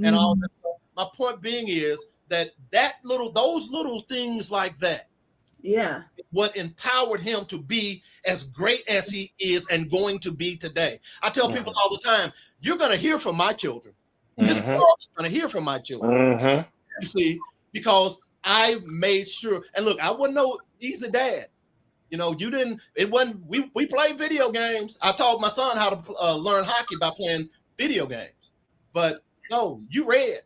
And all that. My point being is that those little things like that, what empowered him to be as great as he is and going to be today. I tell people all the time, you're going to hear from my children. This world's going to hear from my children. You see, because I made sure, and look, I wasn't no easy dad. You know, we played video games. I taught my son how to learn hockey by playing video games. But no, you read.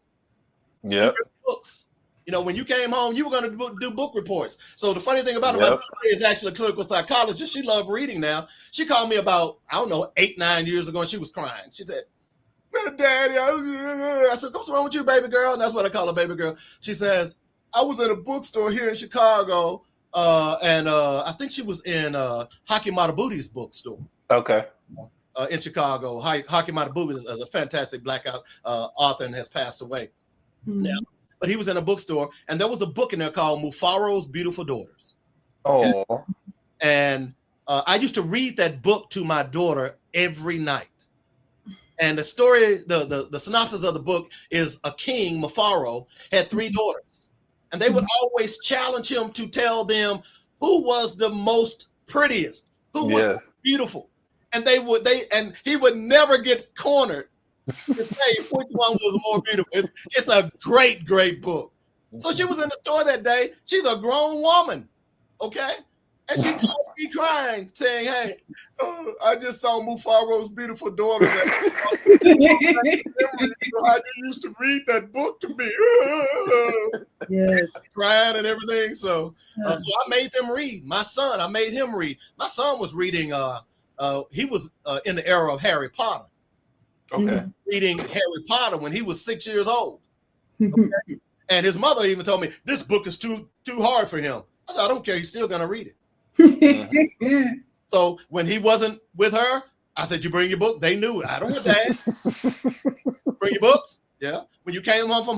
You read books. You know, when you came home, you were going to do book reports. So the funny thing about it, my daughter is actually a clinical psychologist. She loved reading now. She called me about, 8-9 years ago, and she was crying. She said, "Daddy," I said, "What's wrong with you, baby girl?" And that's what I call her, baby girl. She says, "I was at a bookstore here in Chicago, and I think she was in Haki Madabuti's bookstore. Okay. In Chicago. Haki Madabuti is a fantastic Black author and has passed away now. But he was in a bookstore, and there was a book in there called Mufaro's Beautiful Daughters. Okay? Oh. And I used to read that book to my daughter every night. And the story, the synopsis of the book is a king, Mufaro, had 3 daughters. And they would always challenge him to tell them who was the most prettiest, who was most beautiful. And he would never get cornered to say which one was more beautiful. It's a great, great book. So she was in the store that day. She's a grown woman, okay? And she calls me crying, saying, "Hey, I just saw Mufaro's Beautiful Daughters. How you used to read that book to me." Yes. Crying and everything. So I made them read. I made him read. My son was reading, he was in the era of Harry Potter. Okay. Reading Harry Potter when he was 6 years old. Okay? And his mother even told me, "This book is too hard for him." I said, "I don't care. He's still going to read it." So when he wasn't with her, I said, "You bring your book." They knew it. "I don't know, Dad." "Bring your books." Yeah. When you came home from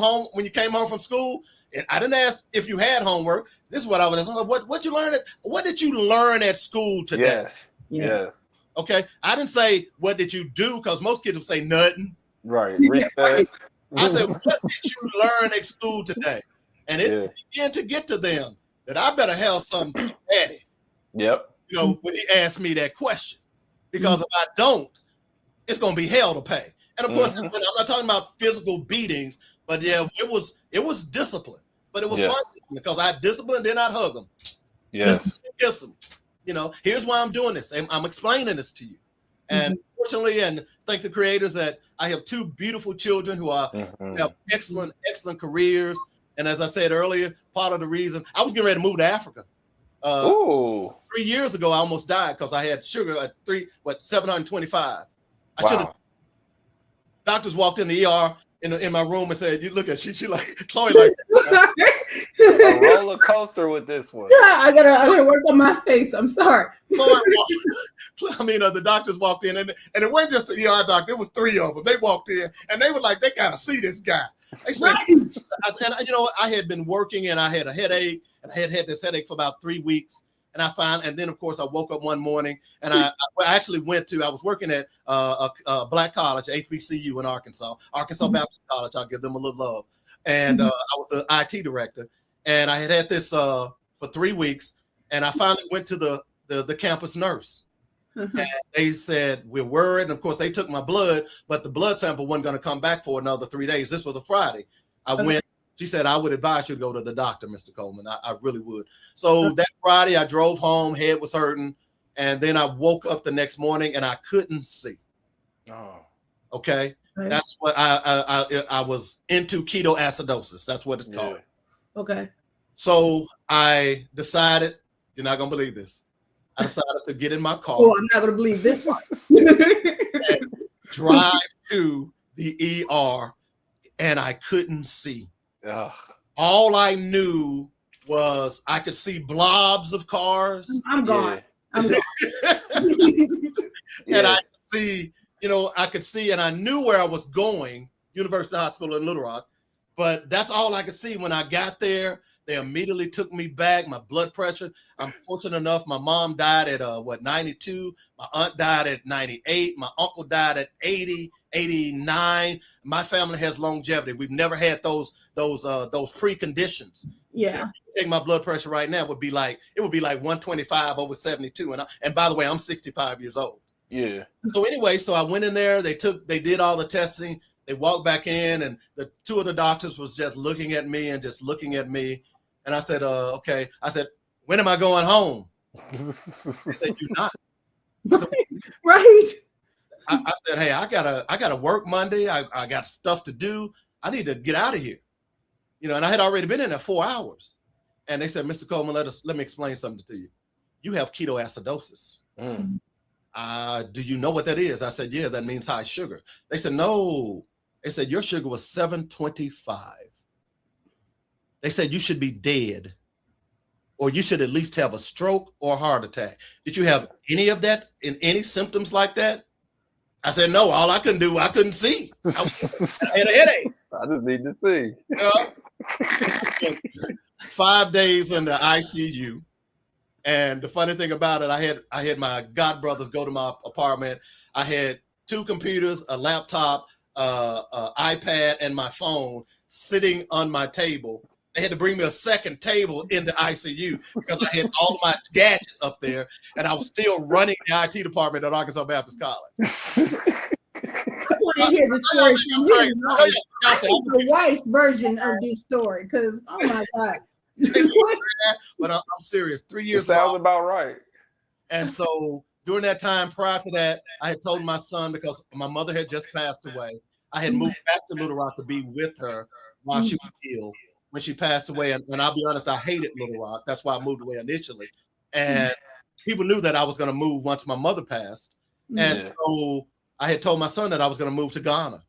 school, and I didn't ask if you had homework. This is what I was asking. What you learn what did you learn at school today? Yes. Okay. I didn't say, "What did you do?" Because most kids would say nothing. Right. Recess. I said, what did you learn at school today? And it began to get to them that I better have something to daddy. Yep. You know, when he asked me that question. Because if I don't, it's going to be hell to pay. And of course, I'm not talking about physical beatings, but yeah, it was discipline. But it was fun because I disciplined, then I'd hug them. Yes. Kiss them. You know, here's why I'm doing this. I'm explaining this to you. And fortunately, and thank the creators that I have two beautiful children who are have excellent careers. And as I said earlier, part of the reason I was getting ready to move to Africa. 3 years ago, I almost died because I had sugar at 725. I should have. Doctors walked in the ER in my room and said, "You look at she like Chloe like a roller coaster with this one." Yeah, I gotta work on my face. I'm sorry. The doctors walked in and it wasn't just the ER doctor. It was three of them. They walked in and they were like, they kind of see this guy. They said, I had been working and I had a headache and I had this headache for about 3 weeks. And then of course I woke up one morning and I actually I was working at a black college, HBCU in Arkansas Baptist College. I'll give them a little love. And I was the IT director and I had this for 3 weeks. And I finally went to the campus nurse. And they said, we're worried. And of course they took my blood, but the blood sample wasn't going to come back for another 3 days. This was a Friday. I went. She said, I would advise you to go to the doctor, Mr. Coleman. I really would. So that Friday, I drove home, head was hurting. And then I woke up the next morning and I couldn't see. Oh. Okay. Right. That's what I was into ketoacidosis. That's what it's called. Okay. So I decided, you're not going to believe this. I decided to get in my car. Oh, I'm not going to believe this one. And drive to the ER and I couldn't see. Ugh. All I knew was I could see blobs of cars. I'm gone. I'm gone. And I could see, and I knew where I was going, University Hospital in Little Rock, but that's all I could see. When I got there, they immediately took me back. My blood pressure, I'm fortunate enough, my mom died at 92. My aunt died at 98. My uncle died at 80, 89. My family has longevity. We've never had those preconditions. Yeah. Take my blood pressure right now, it would be like 125 over 72. And by the way, I'm 65 years old. Yeah. So anyway, I went in there, they did all the testing, they walked back in, and the two of the doctors was just looking at me. And I said, okay. I said, when am I going home? They said, you're not. So, right. I said, hey, I gotta work Monday. I got stuff to do. I need to get out of here. And I had already been in there 4 hours. And they said, Mr. Coleman, let me explain something to you. You have ketoacidosis. Do you know what that is? I said, yeah, that means high sugar. They said, no. They said, your sugar was 725. They said you should be dead, or you should at least have a stroke or a heart attack. Did you have any of that in any symptoms like that? I said, no, all I couldn't do, I couldn't see. I had a headache. I just need to see. 5 days in the ICU. And the funny thing about it, I had my godbrothers go to my apartment. I had 2 computers, a laptop, iPad, and my phone sitting on my table. They had to bring me a second table in the ICU because I had all of my gadgets up there, and I was still running the IT department at Arkansas Baptist College. I want to hear the story from you. I think the wife's version of this story, because oh my God. But I'm serious. 3 years sounds about right. And so during that time, prior to that, I had told my son, because my mother had just passed away, I had moved back to Little Rock to be with her while she was ill. When she passed away, and I'll be honest, I hated Little Rock. That's why I moved away initially. And people knew that I was going to move once my mother passed. And so I had told my son that I was going to move to Ghana.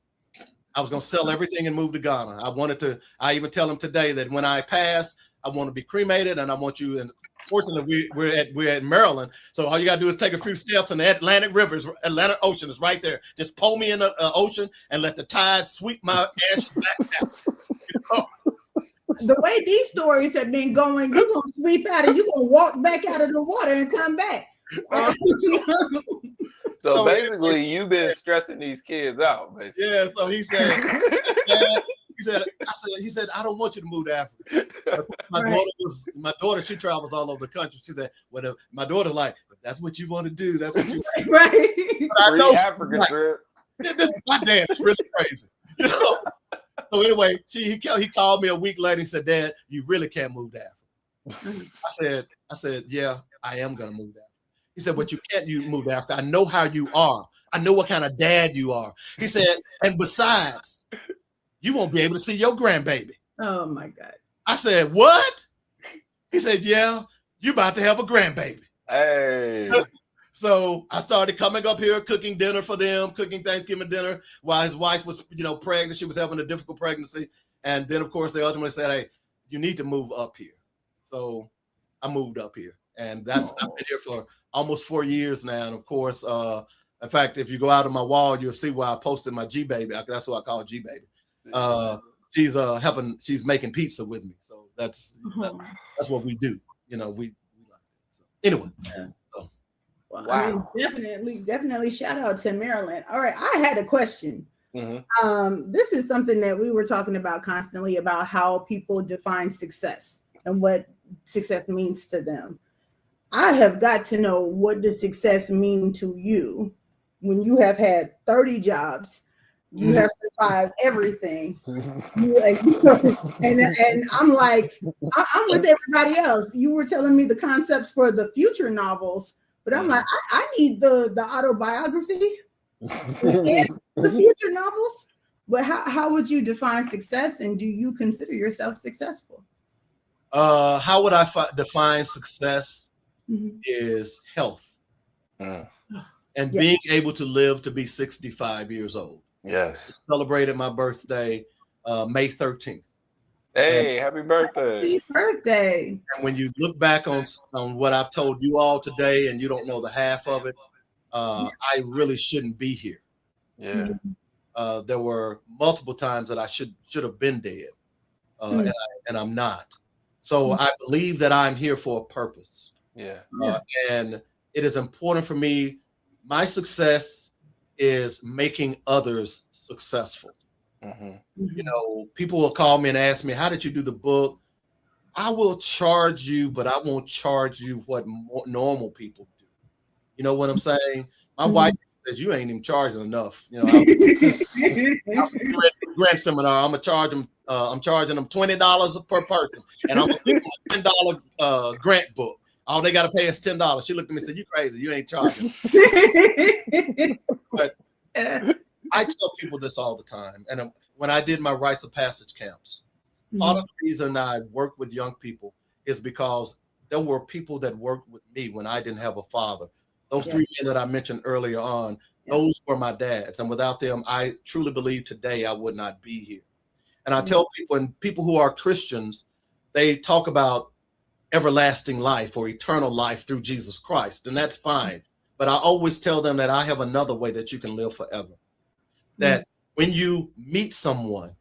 I was going to sell everything and move to Ghana. I even tell him today that when I pass, I want to be cremated, and I want you, and fortunately we're at Maryland. So all you got to do is take a few steps, and the Atlantic Ocean is right there. Just pull me in the ocean and let the tide sweep my ashes back down. The way these stories have been going, you're going to sweep out and you're going to walk back out of the water and come back. So basically, you've been stressing these kids out, basically. Yeah. So he said, he said, I don't want you to move to Africa. My daughter, she travels all over the country. She said, well, my daughter, like, if that's what you want to do, that's what you want. Right. I know Africa trip. This is my dad. It's really crazy. You know? So anyway, he called me a week later and said, Dad, you really can't move to Africa. I said, yeah, I am gonna move to Africa. He said, but you can't move to Africa. I know how you are. I know what kind of dad you are. He said, and besides, you won't be able to see your grandbaby. Oh my God. I said, what? He said, yeah, you about to have a grandbaby. Hey. So I started coming up here, cooking dinner for them, cooking Thanksgiving dinner while his wife was, pregnant. She was having a difficult pregnancy. And then, of course, they ultimately said, hey, you need to move up here. So I moved up here. And I've been here for almost 4 years now. And, of course, in fact, if you go out on my wall, you'll see where I posted my G-Baby. That's what I call G-Baby. She's making pizza with me. So that's what we do. We like that. So anyway. Yeah. Wow. I mean, definitely shout out to Maryland. All right, I had a question. Mm-hmm. This is something that we were talking about constantly about how people define success and what success means to them. I have got to know, what does success mean to you when you have had 30 jobs, you have survived everything, and I'm like, I'm with everybody else. You were telling me the concepts for the future novels. But I'm like, I need the autobiography and the future novels. But how would you define success, and do you consider yourself successful? How would I define success? Is health and being able to live to be 65 years old. Yes. I celebrated my birthday May 13th. Hey, happy birthday. Happy birthday. And when you look back on what I've told you all today and you don't know the half of it, I really shouldn't be here. Yeah. There were multiple times that I should have been dead, and I'm not. So I believe that I'm here for a purpose. Yeah. And it is important for me. My success is making others successful. People will call me and ask me, how did you do the book? I will charge you, but I won't charge you what normal people do. You know what I'm saying? My wife says, you ain't even charging enough. Grant seminar, I'm charging them $20 per person, and I'm gonna give them a $10 grant book. All they got to pay is $10. She looked at me and said, you crazy, you ain't charging. But I tell people this all the time. And when I did my rites of passage camps, part of the reason I work with young people is because there were people that worked with me when I didn't have a father. Those three men that I mentioned earlier on, those were my dads. And without them, I truly believe today I would not be here. And I tell people, and people who are Christians, they talk about everlasting life or eternal life through Jesus Christ. And that's fine. But I always tell them that I have another way that you can live forever. That when you meet someone,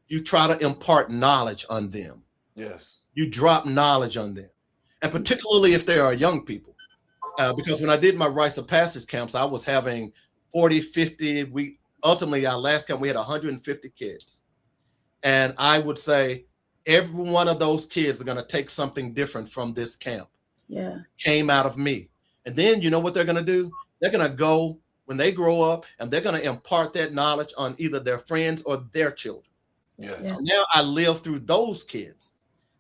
you try to impart knowledge on them. Yes. You drop knowledge on them. And particularly if they are young people. Because when I did my rites of passage camps, I was having 40, 50. Ultimately, our last camp, we had 150 kids. And I would say, every one of those kids are going to take something different from this camp. Yeah. Came out of me. And then you know what they're going to do? They're going to go when they grow up and they're going to impart that knowledge on either their friends or their children. Yes. So now I live through those kids.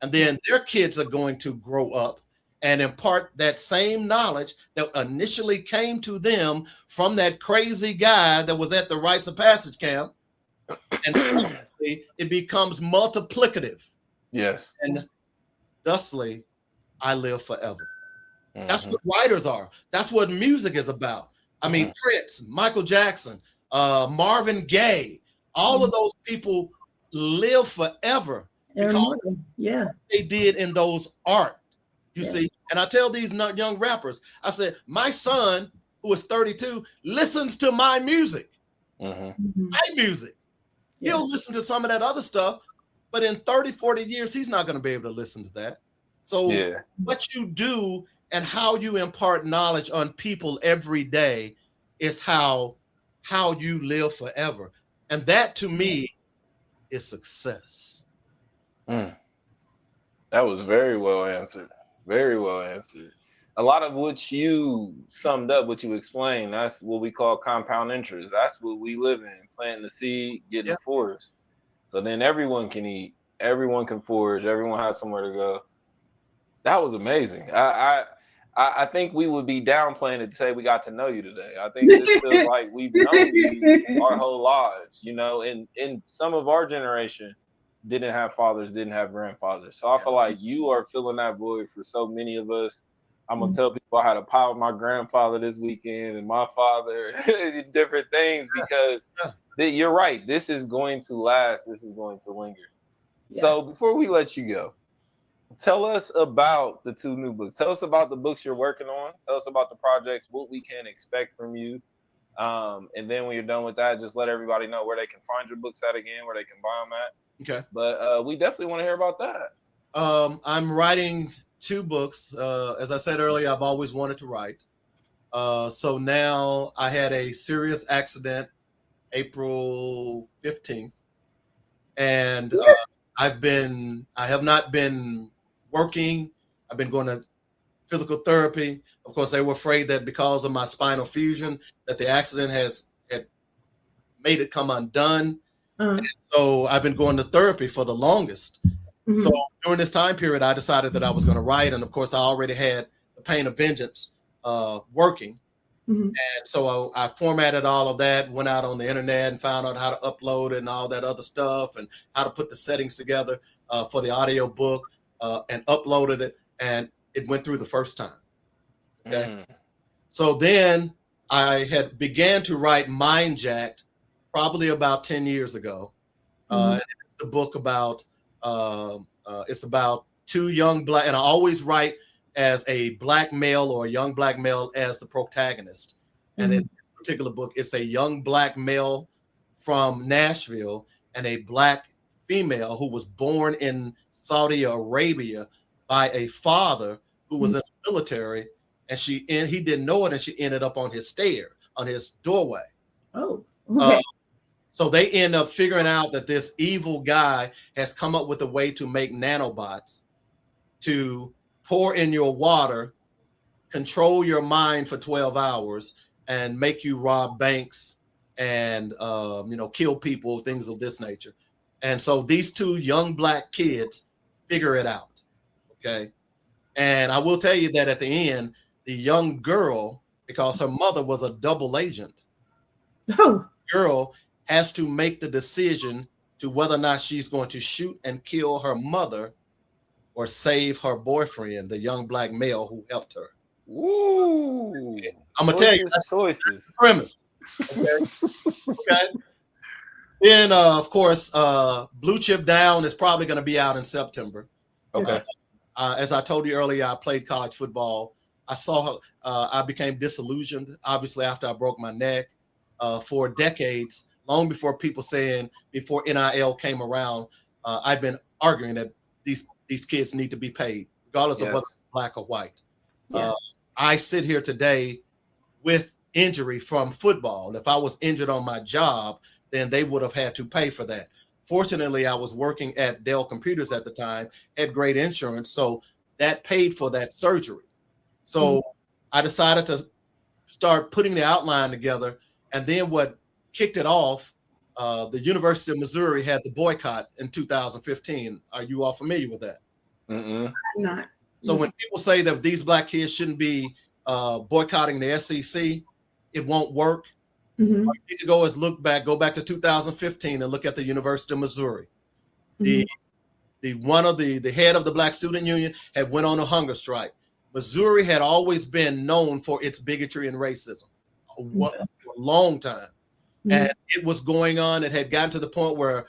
And then their kids are going to grow up and impart that same knowledge that initially came to them from that crazy guy that was at the rites of passage camp. And it becomes multiplicative. Yes. And thusly, I live forever. That's what writers are. That's what music is about. I mean, Prince, Michael Jackson, Marvin Gaye, all of those people live forever because they did in those art, you see. And I tell these young rappers, I said, my son, who is 32, listens to my music. My music. He'll listen to some of that other stuff, but in 30, 40 years, he's not going to be able to listen to that. So what you do and how you impart knowledge on people every day is how you live forever. And that to me is success. Mm, that was very well answered. Very well answered. A lot of what you summed up, what you explained, that's what we call compound interest. That's what we live in, planting the seed, getting Yeah. the forest. So then everyone can eat, everyone can forage, everyone has somewhere to go. That was amazing. I think we would be downplaying it to say we got to know you today. I think this feels like we've known you our whole lives, you know, and some of our generation didn't have fathers, didn't have grandfathers. So I feel like you are filling that void for so many of us. I'm gonna tell people I had a pile with my grandfather this weekend and my father, different things because you're right. This is going to last. This is going to linger. Yeah. So before we let you go, tell us about the two new books. Tell us about the books you're working on. Tell us about the projects, what we can expect from you. And then when you're done with that, just let everybody know where they can find your books at again, where they can buy them at. Okay. But we definitely want to hear about that. I'm writing 2 books. As I said earlier, I've always wanted to write. So now I had a serious accident April 15th. And I have not been working. I've been going to physical therapy. Of course, they were afraid that because of my spinal fusion, that the accident had made it come undone. So I've been going to therapy for the longest. Mhm. So during this time period, I decided that I was going to write. And of course, I already had The Pain of Vengeance working. Mhm. And so I formatted all of that, went out on the internet and found out how to upload it and all that other stuff and how to put the settings together for the audio book and uploaded it. And it went through the first time. Okay. So then I had began to write Mind Jacked probably about 10 years ago. And it's the book about, it's about 2 young black, and I always write as a black male or a young black male as the protagonist. And in this particular book, it's a young black male from Nashville and a black female who was born in Saudi Arabia by a father who was in the military, and he didn't know it, and she ended up on his doorway. Oh, okay. So they end up figuring out that this evil guy has come up with a way to make nanobots to pour in your water, control your mind for 12 hours, and make you rob banks and kill people, things of this nature. And so these 2 young black kids figure it out. Okay. And I will tell you that at the end, the young girl, because her mother was a double agent, girl has to make the decision to whether or not she's going to shoot and kill her mother or save her boyfriend, the young black male who helped her. Ooh. I'm gonna tell you that's choices. The premise. Okay. Then of course, Blue Chip Down is probably going to be out in September. Okay. As I told you earlier, I played college football. I became disillusioned, obviously, after I broke my neck. For decades, long before before NIL came around, I've been arguing that these kids need to be paid, regardless of whether it's black or white. Yeah. I sit here today with injury from football. If I was injured on my job, then they would have had to pay for that. Fortunately, I was working at Dell Computers at the time, had great insurance, so that paid for that surgery. So I decided to start putting the outline together. And then what kicked it off, the University of Missouri had the boycott in 2015. Are you all familiar with that? I'm not. So when people say that these black kids shouldn't be boycotting the SEC, it won't work. All you need to go back to 2015 and look at the University of Missouri. The head of the Black Student Union had went on a hunger strike. Missouri had always been known for its bigotry and racism for a long time. And it was going on. It had gotten to the point where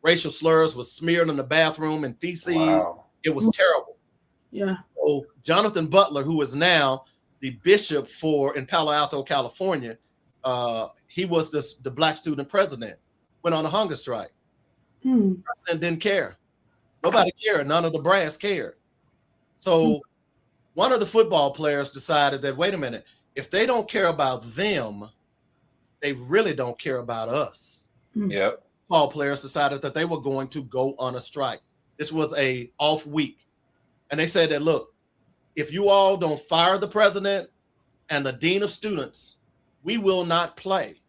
racial slurs was smeared in the bathroom and feces. Wow. It was terrible. Yeah. So Jonathan Butler, who is now the bishop in Palo Alto, California, he was the black student president, went on a hunger strike. And didn't care. Nobody cared. None of the brass cared. So one of the football players decided that, wait a minute, if they don't care about them, they really don't care about us. Yep. Football players decided that they were going to go on a strike. This was a off week. And they said that, look, if you all don't fire the president and the dean of students, we will not play.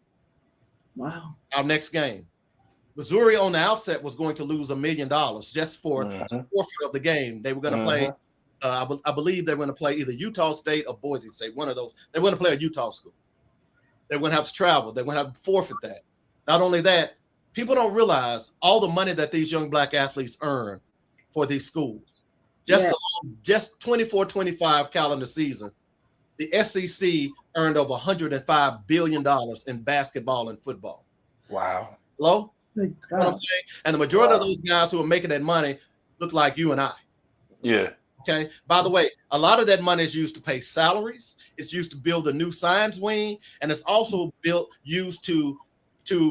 Wow. Our next game. Missouri on the outset was going to lose $1 million just for the forfeit of the game. They were going to play, I believe they were going to play either Utah State or Boise State, one of those. They were going to play a Utah school. They were going to have to travel. They were going to have to forfeit that. Not only that, people don't realize all the money that these young black athletes earn for these schools. Just 24-25 calendar season, the SEC earned over $105 billion in basketball and football. Wow. Hello? Good You know what I'm God. saying? And the majority of those guys who are making that money look like you and I. Yeah. Okay. By the way, a lot of that money is used to pay salaries. It's used to build a new science wing, and it's also used to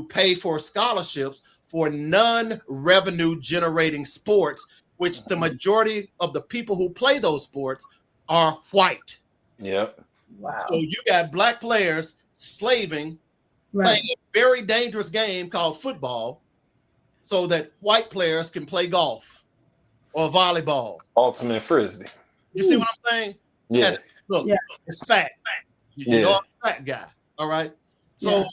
pay for scholarships for non-revenue generating sports, which the majority of the people who play those sports are white. Yep. Wow. So you got black players slaving, playing a very dangerous game called football, so that white players can play golf or volleyball. Ultimate frisbee. You see what I'm saying? Yeah. And look, Yeah. it's fat. You know, I'm a fat guy. All right. So,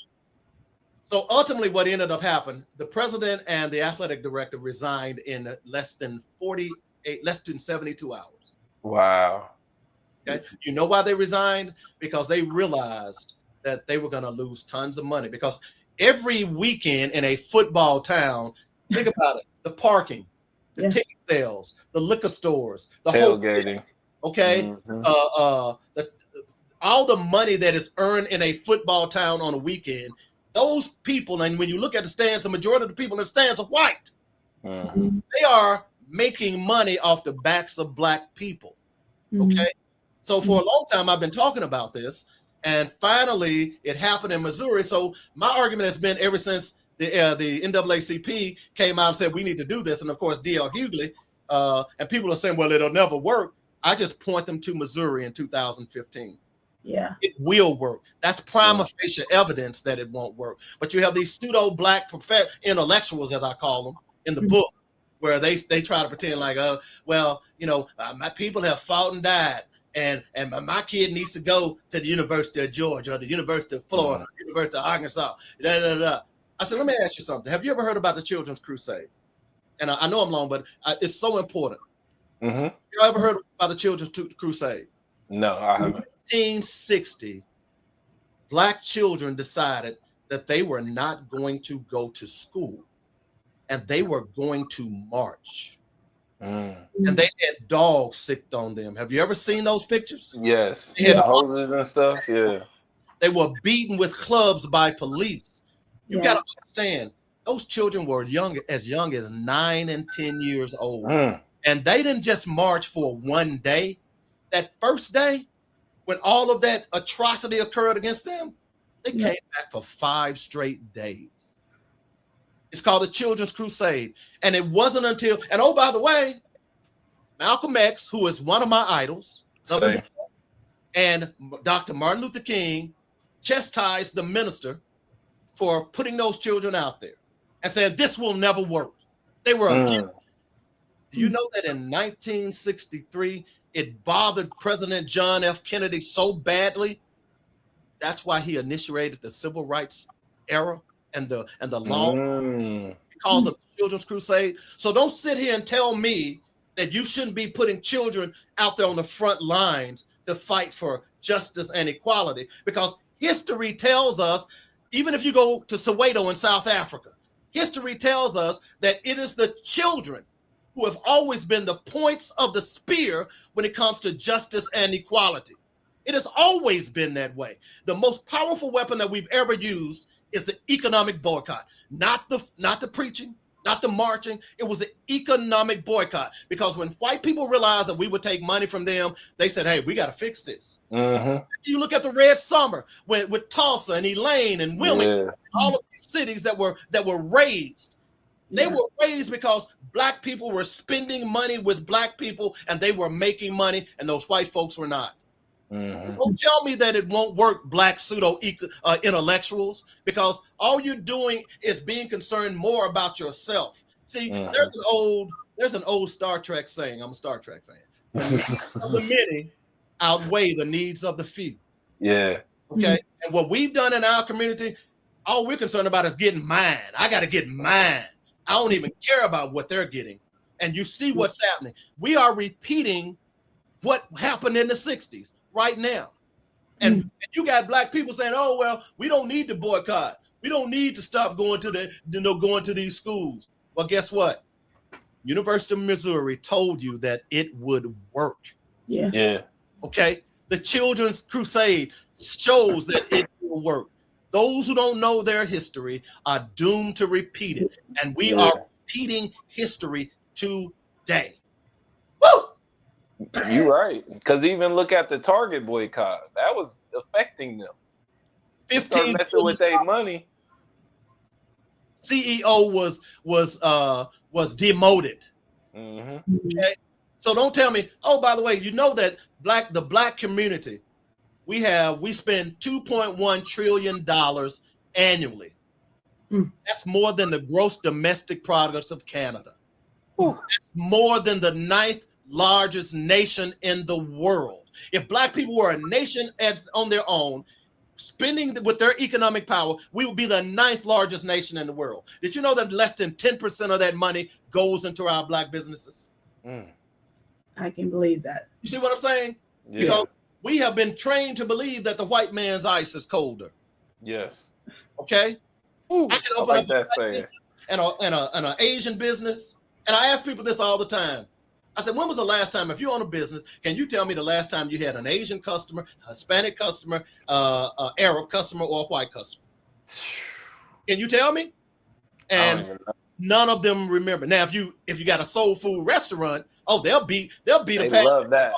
so ultimately, what ended up happening, the president and the athletic director resigned in less than 72 hours. Wow. Okay. You know why they resigned? Because they realized that they were going to lose tons of money. Because every weekend in a football town, think about it, the parking, the ticket sales, the liquor stores, the tailgating. Okay. All the money that is earned in a football town on a weekend, those people, and when you look at the stands, the majority of the people in the stands are white. They are making money off the backs of black people. Okay. So for a long time, I've been talking about this, and finally it happened in Missouri. So my argument has been ever since the NAACP came out and said, we need to do this. And of course, D.L. Hughley, and people are saying, well, it'll never work. I just point them to Missouri in 2015. Yeah. It will work. That's prima facie evidence that it won't work. But you have these pseudo black intellectuals, as I call them, in the book, where they try to pretend like, well, you know, my people have fought and died. And my kid needs to go to the University of Georgia or the University of Florida, the University of Arkansas. I said, let me ask you something. Have you ever heard about the Children's Crusade? And I know I'm long, but it's so important. You ever heard about the Children's Crusade? No, I haven't. 1960, black children decided that they were not going to go to school and they were going to march. And they had dogs sicked on them. Have you ever seen those pictures? Yes. The hoses and stuff. Yeah. They were beaten with clubs by police. You got to understand, those children were young as 9 and 10 years old. And they didn't just march for one day. That first day, when all of that atrocity occurred against them, they came back for 5 straight days. It's called the Children's Crusade. And it wasn't until, and oh, by the way, Malcolm X, who is one of my idols, and Dr. Martin Luther King chastised the minister for putting those children out there and said, this will never work. They were against. Do you know that in 1963, it bothered President John F. Kennedy so badly? That's why he initiated the civil rights era and the law. Called the Children's Crusade. So don't sit here and tell me that you shouldn't be putting children out there on the front lines to fight for justice and equality, because history tells us, even if you go to Soweto in South Africa, history tells us that it is the children who have always been the points of the spear when it comes to justice and equality. It has always been that way. The most powerful weapon that we've ever used is the economic boycott, not the preaching, not the marching. It was the economic boycott, because when white people realized that we would take money from them, they said, hey, we got to fix this. You look at the Red Summer with Tulsa and Elaine and Wilmington, all of these cities that were raised They were raised because black people were spending money with black people and they were making money and those white folks were not. Don't tell me that it won't work, black pseudo intellectuals, because all you're doing is being concerned more about yourself. See, there's an old Star Trek saying. I'm a Star Trek fan. The many outweigh the needs of the few. Yeah. Okay. And what we've done in our community, all we're concerned about is getting mine. I got to get mine. I don't even care about what they're getting. And you see what's happening. We are repeating what happened in the 60s right now. And you got black people saying, oh, well, we don't need to boycott. We don't need to stop going to these schools. Well, guess what? University of Missouri told you that it would work. Yeah. Okay. The Children's Crusade shows that it will work. Those who don't know their history are doomed to repeat it. And we are repeating history today. Woo! You're right. Because even look at the Target boycott. That was affecting them. 15 messing with their money. CEO was demoted. Okay. So don't tell me, oh, by the way, you know that the black community, we spend $2.1 trillion annually. That's more than the gross domestic product of Canada. That's more than the 9th largest nation in the world. If black people were a nation on their own, spending with their economic power, we would be the 9th largest nation in the world. Did you know that less than 10% of that money goes into our black businesses? I can believe that. You see what I'm saying? Yeah. Because we have been trained to believe that the white man's ice is colder. Yes. Okay. Ooh, I can I open like up that a saying. and an Asian business, and I ask people this all the time. I said, when was the last time, if you own a business, can you tell me the last time you had an Asian customer, a Hispanic customer, Arab customer, or a white customer? Can you tell me? And none of them remember. Now, if you got a soul food restaurant, oh, they'll be the They past. love that.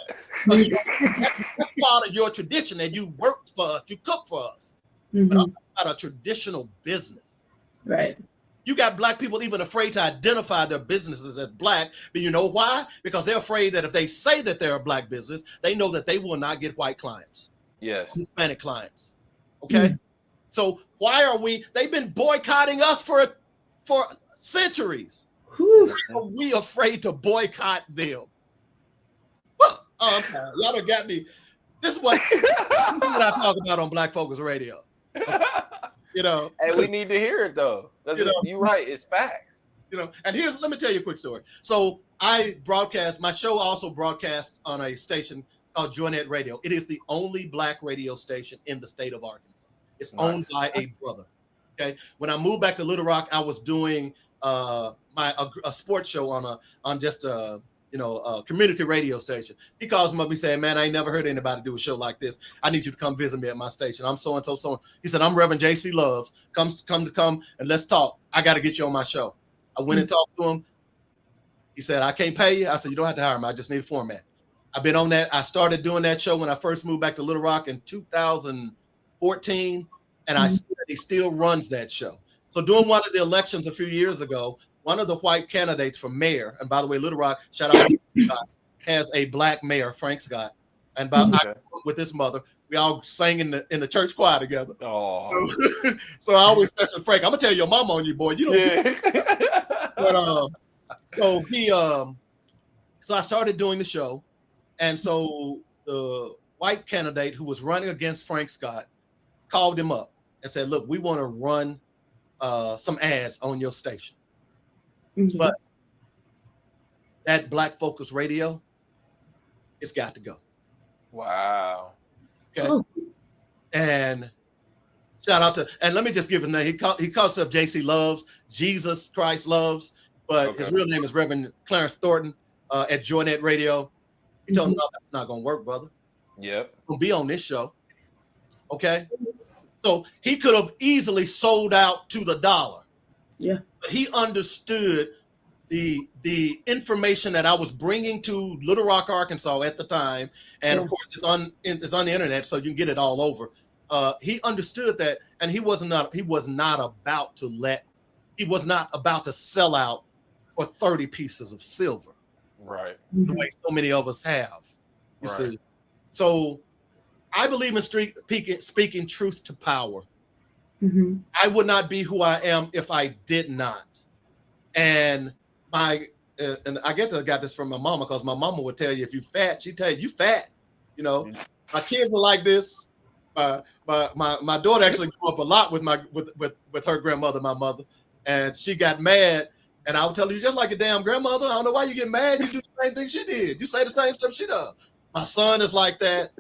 That's part of your tradition, and you worked for us, you cook for us. But I'm about a traditional business. Right. You got black people even afraid to identify their businesses as black. But you know why? Because they're afraid that if they say that they're a black business, they know that they will not get white clients. Yes. Hispanic clients. Okay. So why are they've been boycotting us for centuries. Are we afraid to boycott them? Well, I'm sorry. Y'all done got me. This is what I talk about on Black Focus Radio. Okay. You know, hey, we need to hear it though. You're right. It's facts. You know, and let me tell you a quick story. So my show also broadcasts on a station called Joynet Radio. It is the only black radio station in the state of Arkansas. It's owned by a brother. Okay. When I moved back to Little Rock, I was doing a sports show on just a community radio station. He calls me up, he saying, man, I ain't never heard anybody do a show like this. I need you to come visit me at my station. I'm so and so. He said, I'm Reverend J.C. Loves. Come and let's talk. I got to get you on my show. I went and talked to him. He said, I can't pay you. I said, you don't have to hire me. I just need a format. I've been on that. I started doing that show when I first moved back to Little Rock in 2014. And he still runs that show. So during one of the elections a few years ago, one of the white candidates for mayor, and by the way, Little Rock, shout out to Scott, has a black mayor, Frank Scott. And I with his mother, we all sang in the church choir together. Oh, so I always mess with Frank. I'm gonna tell your mama on you, boy. You don't. But so I started doing the show, and so the white candidate who was running against Frank Scott called him up and said, "Look, we want to run some ads on your station." But that Black Focus Radio, it's got to go. Wow. Okay. Oh. And shout out to, and let me just give his name. He calls himself JC Loves, Jesus Christ Loves, but his real name is Reverend Clarence Thornton at Joynet Radio. He told him, no, that's not going to work, brother. Yep. He'll be on this show. Okay. So he could have easily sold out to the dollar. Yeah. But he understood the information that I was bringing to Little Rock, Arkansas at the time, and of course it's on the internet, so you can get it all over. He understood that, and he was not about to let he was not about to sell out for 30 pieces of silver. Right. The way so many of us have. You see. So I believe in speaking truth to power. I would not be who I am if I did not. And I got this from my mama, because my mama would tell you, if you fat, she'd tell you fat. You know, my kids are like this. My daughter actually grew up a lot with her grandmother, my mother, and she got mad. And I would tell her, you just like your damn grandmother. I don't know why you get mad. You do the same thing she did. You say the same stuff she does. My son is like that,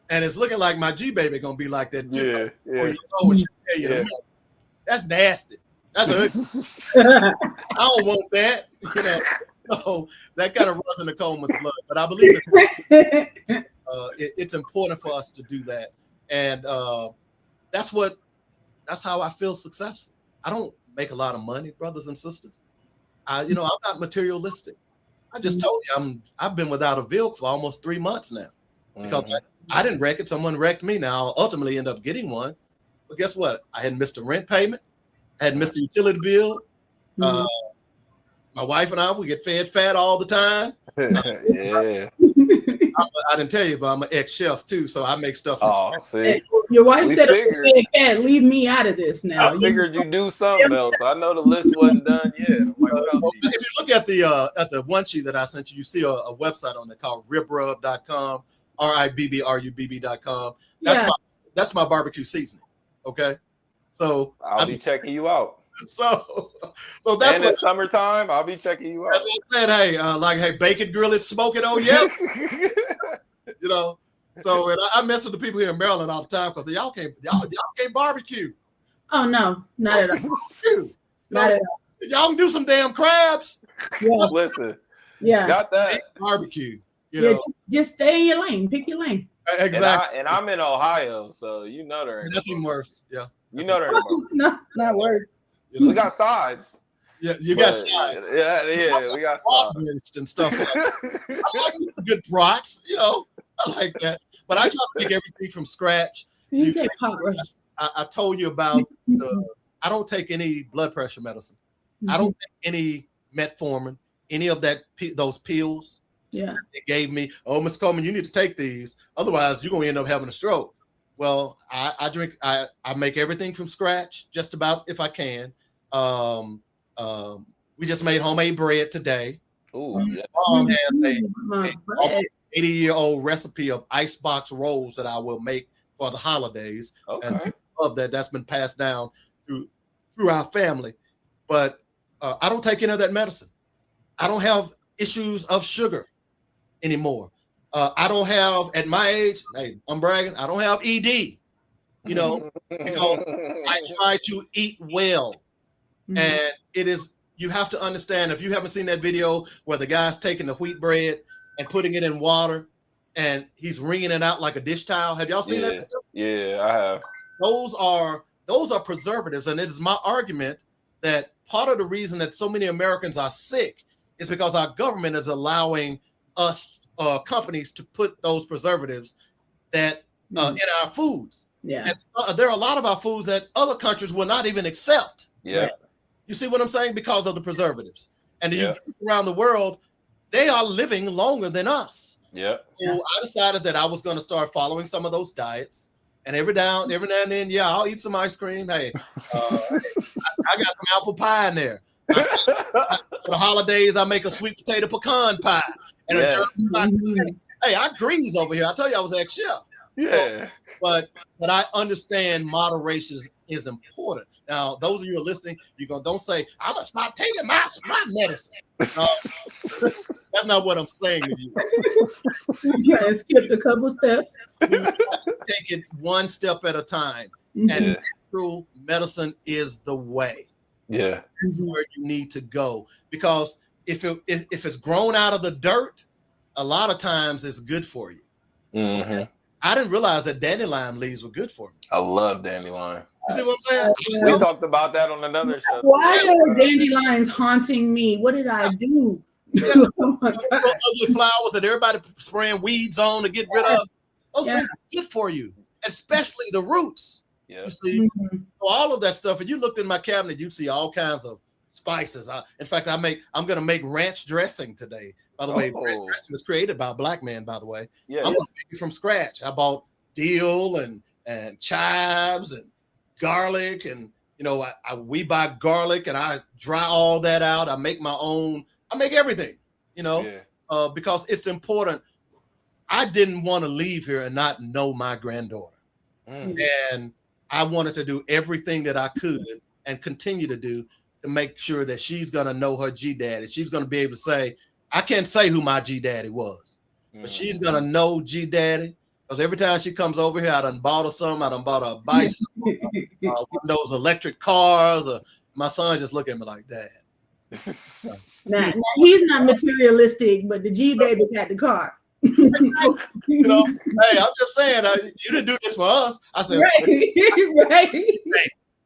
and it's looking like my G baby gonna be like that too. Yeah. That's nasty. That's ugly. I don't want that. You know, so that kind of runs in the Coleman's blood. But I believe it's important for us to do that, and that's how I feel successful. I don't make a lot of money, brothers and sisters. I'm not materialistic. I just told you I've been without a vehicle for almost 3 months now, because I didn't wreck it. Someone wrecked me. Now I'll ultimately end up getting one. But guess what? I hadn't missed a rent payment. I hadn't missed a utility bill. My wife and I, we get fed fat all the time. Yeah. I didn't tell you, but I'm an ex-chef too, so I make stuff. See. Your wife said, fat, leave me out of this now. I figured you do something else. I know the list wasn't done yet. Like, if you look at the one sheet that I sent you, you see a website on there called ribrub.com, RIBBRUBB.com. That's my barbecue seasoning. Okay. So I'll be checking you out. So that's what summertime. I'll be checking you out. That's what I said. Hey, bake it, grill it, smoke it. Oh yeah. You know. So and I mess with the people here in Maryland all the time, because y'all can't barbecue. Oh no, not at all. Not at all. Y'all can do some damn crabs. Yeah. Listen. Yeah. Got that. Barbecue. Just stay in your lane. Pick your lane. Exactly. And I'm in Ohio, so you know there ain't. That's even worse. Yeah. You know there ain't. No, not worse. We got sides. Yeah, you got sides. Yeah, we got sides and stuff. I like good brats, I like that. But I try to make everything from scratch. You said pot roast. I told you about I don't take any blood pressure medicine. I don't take any metformin, any of those pills. Yeah. They gave me, Ms. Coleman, you need to take these. Otherwise, you're going to end up having a stroke. Well, I make everything from scratch, just about, if I can. We just made homemade bread today. Ooh, yeah. Mom has a 80-year-old recipe of icebox rolls that I will make for the holidays. Okay. And love that's been passed down through our family. But I don't take any of that medicine. I don't have issues of sugar anymore. I don't have, at my age, hey, I'm bragging, I don't have ED, because I try to eat well. And you have to understand, if you haven't seen that video where the guy's taking the wheat bread and putting it in water and he's wringing it out like a dish towel. Have y'all seen that? Yeah, I have. Those are preservatives. And it is my argument that part of the reason that so many Americans are sick is because our government is allowing us companies to put those preservatives that in our foods. Yeah. And there are a lot of our foods that other countries will not even accept. Yeah. Right. You see what I'm saying? Because of the preservatives. And around the world, they are living longer than us. Yeah. So I decided that I was going to start following some of those diets. And every now and then, I'll eat some ice cream. Hey, I got some apple pie in there. For the holidays, I make a sweet potato pecan pie and a jerky pie. Hey, I grease over here. I tell you, I was ex-chef. Yeah. But I understand moderation is important. Now, those of you who are listening, don't say, I'm gonna stop taking my medicine. That's not what I'm saying to you. You gotta skip a couple steps. You have to take it one step at a time. And natural medicine is the way. Yeah. Where you need to go. Because if it's grown out of the dirt, a lot of times it's good for you. Mm-hmm. I didn't realize that dandelion leaves were good for me. I love dandelion. You see what I'm saying? We talked about that on another show. Why are dandelions haunting me? What did I do? Oh my God. Ugly flowers that everybody spraying weeds on to get rid of. Those things are good for you, especially the roots. Yeah. You see all of that stuff. And you looked in my cabinet, you see all kinds of spices. In fact, I'm going to make ranch dressing today. By the way, ranch dressing was created by a black man, by the way. Yeah. I'm going to make it from scratch. I bought dill and chives and garlic, and we buy garlic and I dry all that out. I make my own. I make everything, because it's important. I didn't want to leave here and not know my granddaughter, and I wanted to do everything that I could and continue to do to make sure that she's gonna know her G daddy. She's gonna be able to say, I can't say who my G daddy was, but she's gonna know G daddy. Because every time she comes over here, I done bought her something. I done bought her a bicycle, one of those electric cars. My son just look at me like, Dad. Now he's not materialistic, but the G baby got the car. Hey, I'm just saying, you didn't do this for us. I said, right. Hey,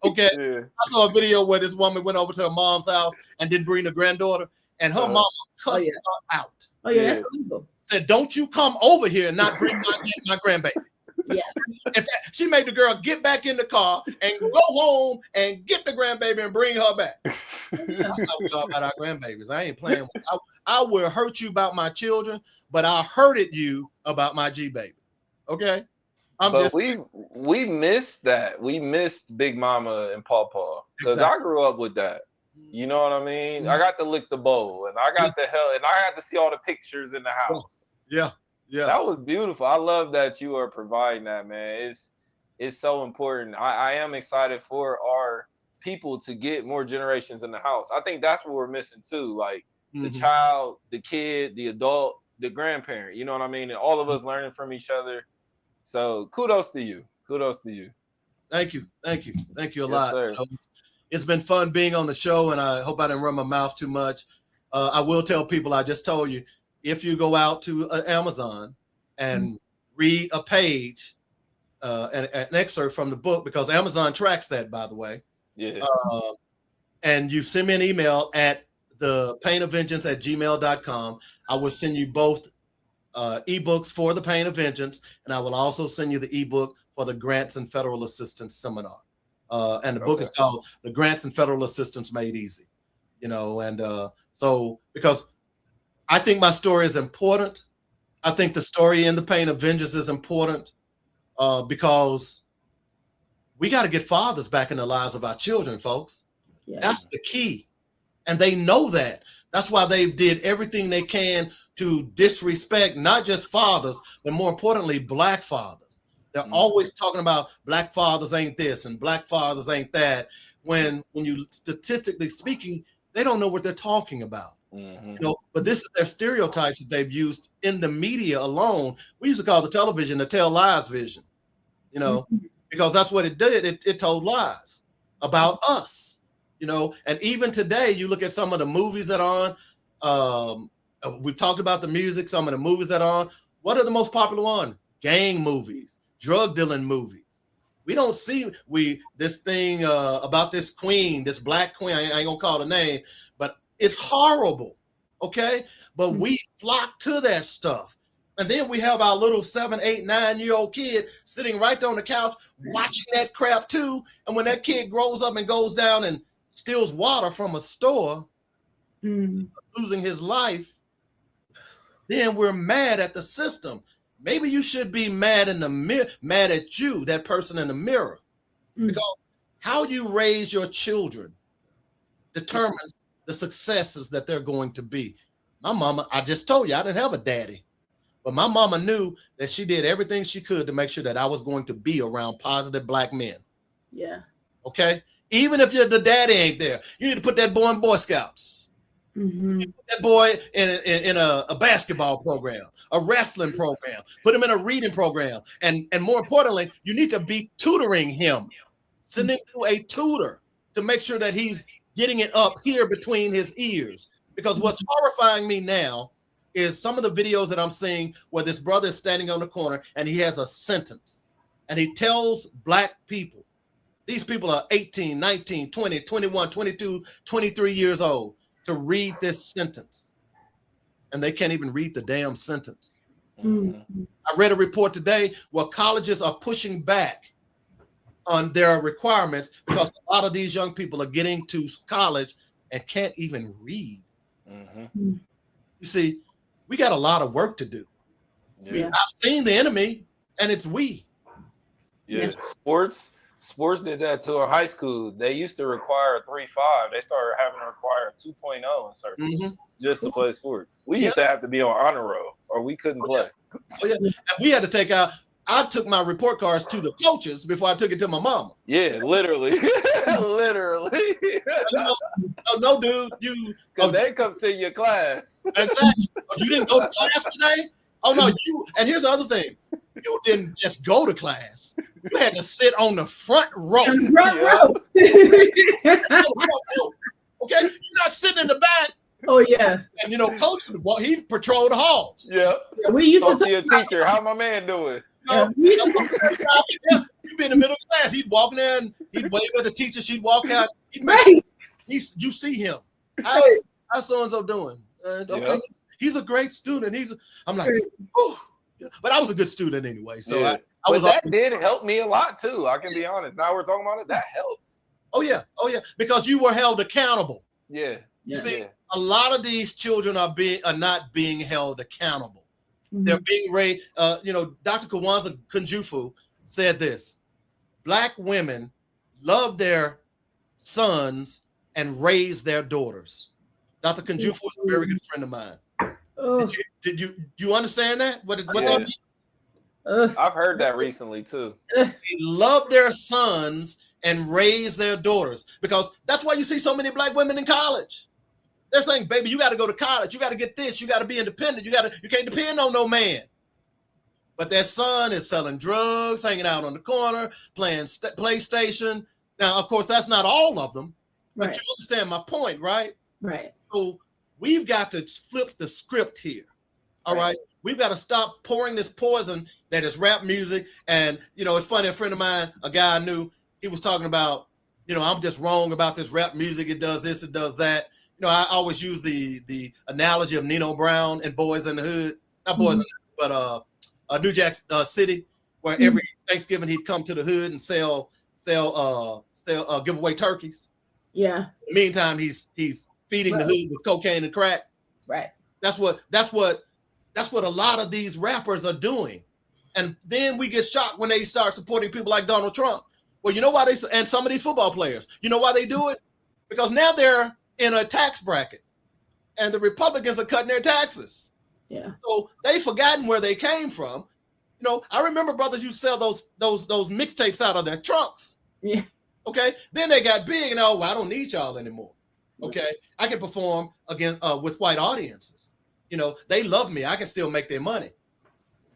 okay. Yeah. I saw a video where this woman went over to her mom's house and didn't bring the granddaughter, and her mom cussed her out. Oh yeah, that's illegal. Said, don't you come over here and not bring my grandbaby. Yeah. In fact, she made the girl get back in the car and go home and get the grandbaby and bring her back. That's how we are about our grandbabies. I ain't playing with I will hurt you about my children, but I hurted you about my G baby. Okay? We missed that. We missed Big Mama and Pawpaw. Because I grew up with that. You know what I mean? I got to lick the bowl, and I got and I got to see all the pictures in the house. Yeah. That was beautiful. I love that you are providing that, man. It's so important. I am excited for our people to get more generations in the house. I think that's what we're missing too. Like the child, the kid, the adult, the grandparent. You know what I mean? And all of us learning from each other. So kudos to you. Kudos to you. Thank you a lot. It's been fun being on the show, and I hope I didn't run my mouth too much. I will tell people, I just told you, if you go out to Amazon and read a page, an excerpt from the book, because Amazon tracks that, by the way. Yeah. And you send me an email at thepainofvengeance@gmail.com. I will send you both ebooks for The Pain of Vengeance, and I will also send you the ebook for the Grants and Federal Assistance Seminar. And the book is called The Grants and Federal Assistance Made Easy. So because I think my story is important. I think the story in The Pain of Vengeance is important because we got to get fathers back in the lives of our children, folks. Yeah. That's the key. And they know that. That's why they did everything they can to disrespect not just fathers, but more importantly, Black fathers. They're always talking about Black fathers ain't this and Black fathers ain't that. When you statistically speaking, they don't know what they're talking about. But this is their stereotypes that they've used in the media alone. We used to call the television the tell lies vision, because that's what it did. It told lies about us, and even today you look at some of the movies that are on, we've talked about the music, some of the movies that are on. What are the most popular ones? Gang movies, drug dealing movies. We don't see this thing about this queen, this Black queen. I ain't gonna call the name, but it's horrible, okay? But we flock to that stuff. And then we have our little 7, 8, 9-year-old kid sitting right there on the couch watching that crap too. And when that kid grows up and goes down and steals water from a store, losing his life, then we're mad at the system. Maybe you should be mad in the mirror, mad at you, that person in the mirror. Because how you raise your children determines the successes that they're going to be. My mama, I just told you, I didn't have a daddy. But my mama knew that she did everything she could to make sure that I was going to be around positive Black men. Yeah. Okay? Even if the daddy ain't there, you need to put that boy in Boy Scouts. Put that boy in a basketball program, a wrestling program, put him in a reading program. And more importantly, you need to be tutoring him. Send him to a tutor to make sure that he's getting it up here between his ears. Because what's horrifying me now is some of the videos that I'm seeing where this brother is standing on the corner and he has a sentence. And he tells Black people, these people are 18, 19, 20, 21, 22, 23 years old, to read this sentence. And they can't even read the damn sentence. I read a report today where colleges are pushing back on their requirements, because a lot of these young people are getting to college and can't even read. Mm-hmm. You see, we got a lot of work to do. Yeah. I've seen the enemy, and it's we. Yeah. Sports did that to our high school. They used to require a 3.5. They started having to require a 2.0 in certain just to play sports. We used to have to be on honor roll, or we couldn't play. Oh, yeah. And we had to take out. I took my report cards to the coaches before I took it to my mama. Yeah, literally. Literally. No, dude, you. Because they come see your class. Exactly. You didn't go to class today? Oh, no, you. And here's the other thing. You didn't just go to class. You had to sit on the front row. Okay? You're not sitting in the back. Oh, yeah. And, coach, he patrolled the halls. Yeah. We used to talk to your teacher. How my man doing? You'd be in the middle of class. He'd walk in there and he'd wave at the teacher. She'd walk out. You see him. How's so-and-so doing? Okay, he's a great student. I'm like, whew. But I was a good student anyway. So I was. That did help me a lot too. I can be honest. Now we're talking about it. That helped. Oh yeah. Because you were held accountable. Yeah. You see, a lot of these children are not being held accountable. Mm-hmm. They're being raised. Dr. Kawanza Kunjufu said this: Black women love their sons and raise their daughters. Dr. Kunjufu is a very good friend of mine. Did you understand that? What that means? I've heard that recently too. They love their sons and raise their daughters, because that's why you see so many Black women in college. They're saying, baby, you got to go to college. You got to get this. You got to be independent. You can't depend on no man. But their son is selling drugs, hanging out on the corner, playing PlayStation. Now, of course, that's not all of them, but you understand my point, right? Right. So we've got to flip the script here. All right. We've got to stop pouring this poison that is rap music. And, it's funny, a friend of mine, a guy I knew, he was talking about, I'm just wrong about this rap music. It does this, it does that. I always use the analogy of Nino Brown and Boys in the Hood. Not Boys in the Hood, but New Jack City, where every Thanksgiving he'd come to the hood and sell give away turkeys. Yeah. In the meantime, he's feeding the hood with cocaine and crack. Right. That's what a lot of these rappers are doing. And then we get shocked when they start supporting people like Donald Trump. Well, you know why and some of these football players, you know why they do it? Because now they're in a tax bracket and the Republicans are cutting their taxes. Yeah. So they've forgotten where they came from. I remember brothers used to sell those mixtapes out of their trunks. Yeah. Okay. Then they got big and I don't need y'all anymore. Okay. I can perform against with white audiences. They love me. I can still make their money.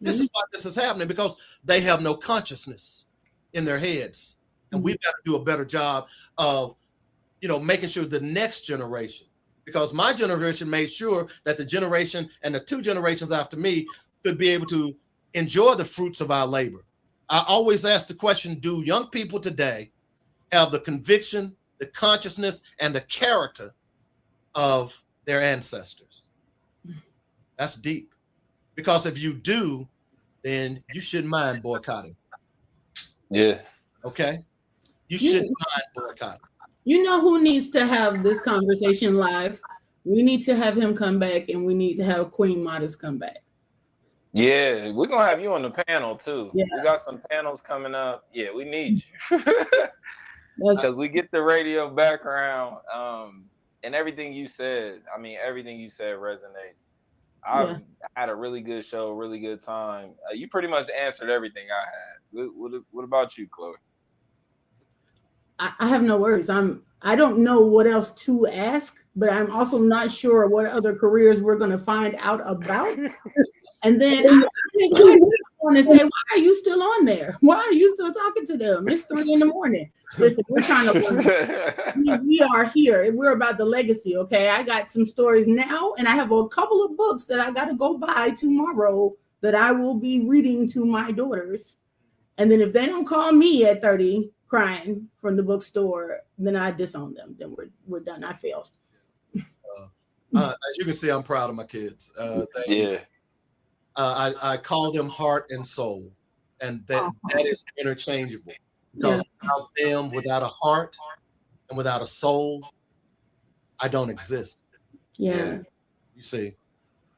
This is why this is happening, because they have no consciousness in their heads. And we've got to do a better job of, making sure the next generation, because my generation made sure that the generation and the 2 generations after me could be able to enjoy the fruits of our labor. I always ask the question, do young people today have the conviction, the consciousness, and the character of their ancestors? That's deep. Because if you do, then you shouldn't mind boycotting. Yeah. Okay? You shouldn't mind boycotting. You know who needs to have this conversation live? We need to have him come back, and we need to have Queen Modest come back. Yeah, we're going to have you on the panel, too. Yeah. We got some panels coming up. Yeah, we need you. Because we get the radio background, and everything you said. I mean, everything you said resonates. I've had a really good show, really good time. You pretty much answered everything I had. What about you, Chloe? I have no words. I don't know what else to ask, but I'm also not sure what other careers we're going to find out about. And then I want to say, why are you still on there? Why are you still talking to them? It's 3 a.m. Listen, we're trying to. We are here. We're about the legacy. Okay, I got some stories now, and I have a couple of books that I got to go buy tomorrow that I will be reading to my daughters. And then if they don't call me at 30 crying from the bookstore, then I disown them. Then we're done. I failed. As you can see, I'm proud of my kids. I call them heart and soul, and that is interchangeable. Because without them, without a heart and without a soul, I don't exist. Yeah. You see,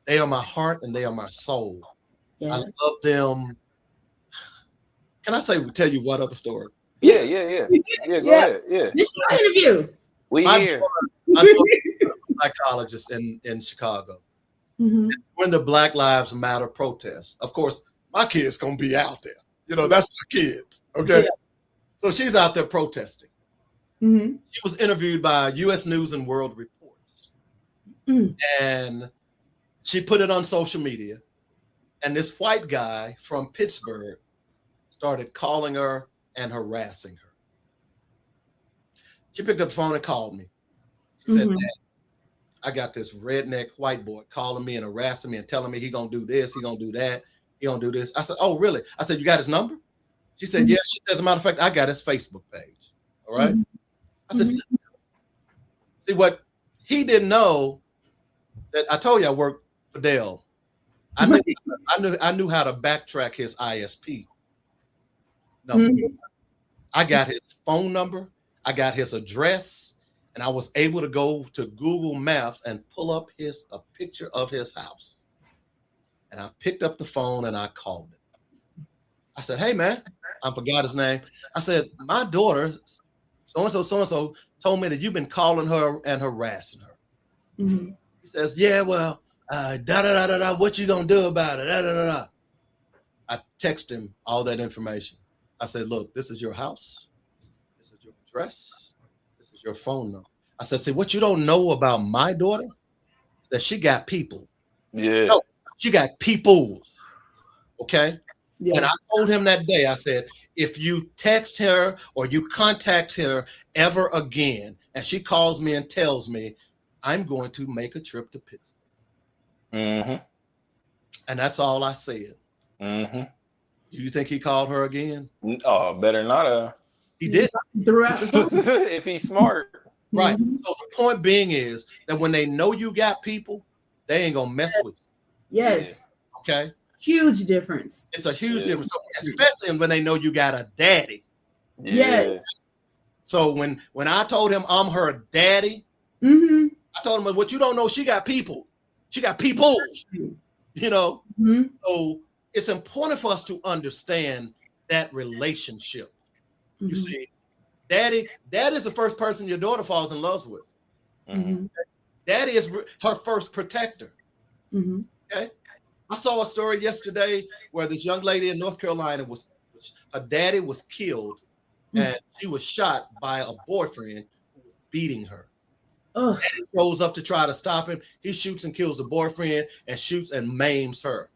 they are my heart and they are my soul. Yeah. I love them. Can I tell you one other story? Yeah. Go ahead. Yeah. This is your interview. We My here. daughter is a psychologist in Chicago. Mm-hmm. When the Black Lives Matter protests, of course, my kid's gonna be out there. You know, that's my kids. Okay. Yeah. So she's out there protesting. Mm-hmm. She was interviewed by U.S. News and World Reports. Mm. And she put it on social media. And this white guy from Pittsburgh started calling her and harassing her. She picked up the phone and called me. She said, Mhm. "Dad, I got this redneck white boy calling me and harassing me and telling me he gonna do this, he gonna do that, he gonna do this." I said, "Oh, really?" I said, "You got his number?" She said, "Yeah." She said, "As a matter of fact, I got his Facebook page." All right. I said, "See what he didn't know that I told you I worked for Dell. I knew how to backtrack his ISP number. I got his phone number, I got his address, and I was able to go to Google Maps and pull up a picture of his house. And I picked up the phone and I called him. I said, "Hey man," I forgot his name. I said, "My daughter, so-and-so, told me that you've been calling her and harassing her." Mm-hmm. He says, "Yeah, well, what you gonna do about it? I text him all that information. I said, "Look, this is your house. This is your address. This is your phone number." I said, "See, what you don't know about my daughter is that she got people. Yeah. No, she got peoples. Okay." Yeah. And I told him that day, I said, "If you text her or you contact her ever again, and she calls me and tells me, I'm going to make a trip to Pittsburgh." Mm-hmm. And that's all I said. Mm-hmm. Do you think he called her again? Oh, better not. He did. Throughout the song. If he's smart. Right. So the point being is that when they know you got people, they ain't gonna mess with you. Yes. Okay. Huge difference. It's a huge difference, so, especially when they know you got a daddy. Yes. So when I told him I'm her daddy, Mm-hmm. I told him, "What you don't know, she got people. She got people." You know. Mm-hmm. So it's important for us to understand that relationship. Mm-hmm. You see, daddy is the first person your daughter falls in love with. Mm-hmm. Daddy is her first protector. Mm-hmm. Okay. I saw a story yesterday where this young lady in North Carolina her daddy was killed and she was shot by a boyfriend who was beating her. Oh. He goes up to try to stop him. He shoots and kills the boyfriend and shoots and maims her.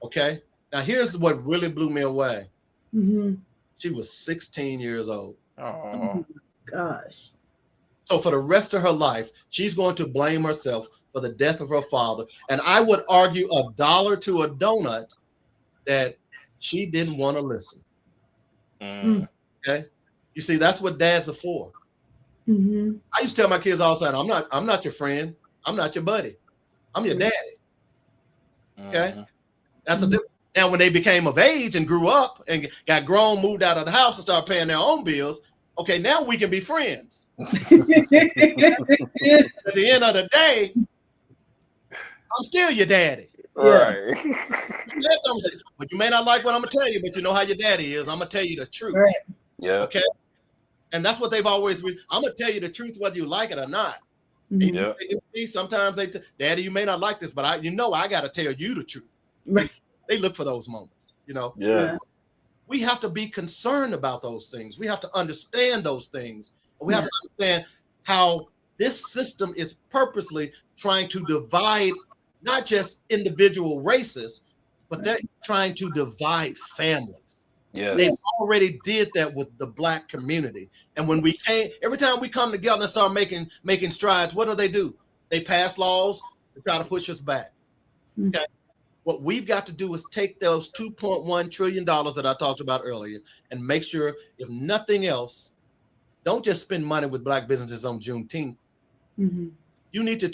Okay. Now here's what really blew me away. Mm-hmm. She was 16 years old. Oh gosh. So for the rest of her life, she's going to blame herself for the death of her father. And I would argue $1 to a donut that she didn't want to listen. Okay. You see, that's what dads are for. Mm-hmm. I used to tell my kids all the time, I'm not your friend. I'm not your buddy. I'm your daddy. Okay. That's a difference. Now, when they became of age and grew up and got grown, moved out of the house and started paying their own bills, okay, now we can be friends. At the end of the day, I'm still your daddy. Right. But you may not like what I'm gonna tell you, but you know how your daddy is. I'm gonna tell you the truth. Right. Yeah. Okay. And that's what they've always. I'm gonna tell you the truth whether you like it or not. Yeah. Sometimes they, Daddy, you may not like this, but I got to tell you the truth. Right. They look for those moments. You know. Yeah. We have to be concerned about those things. We have to understand those things. We have to understand how this system is purposely trying to divide not just individual races, but they're trying to divide families. Yeah. They already did that with the Black community. And when every time we come together and start making strides, what do? They pass laws to try to push us back. Okay. What we've got to do is take those $2.1 trillion that I talked about earlier and make sure, if nothing else, don't just spend money with Black businesses on Juneteenth. Mm-hmm. You need to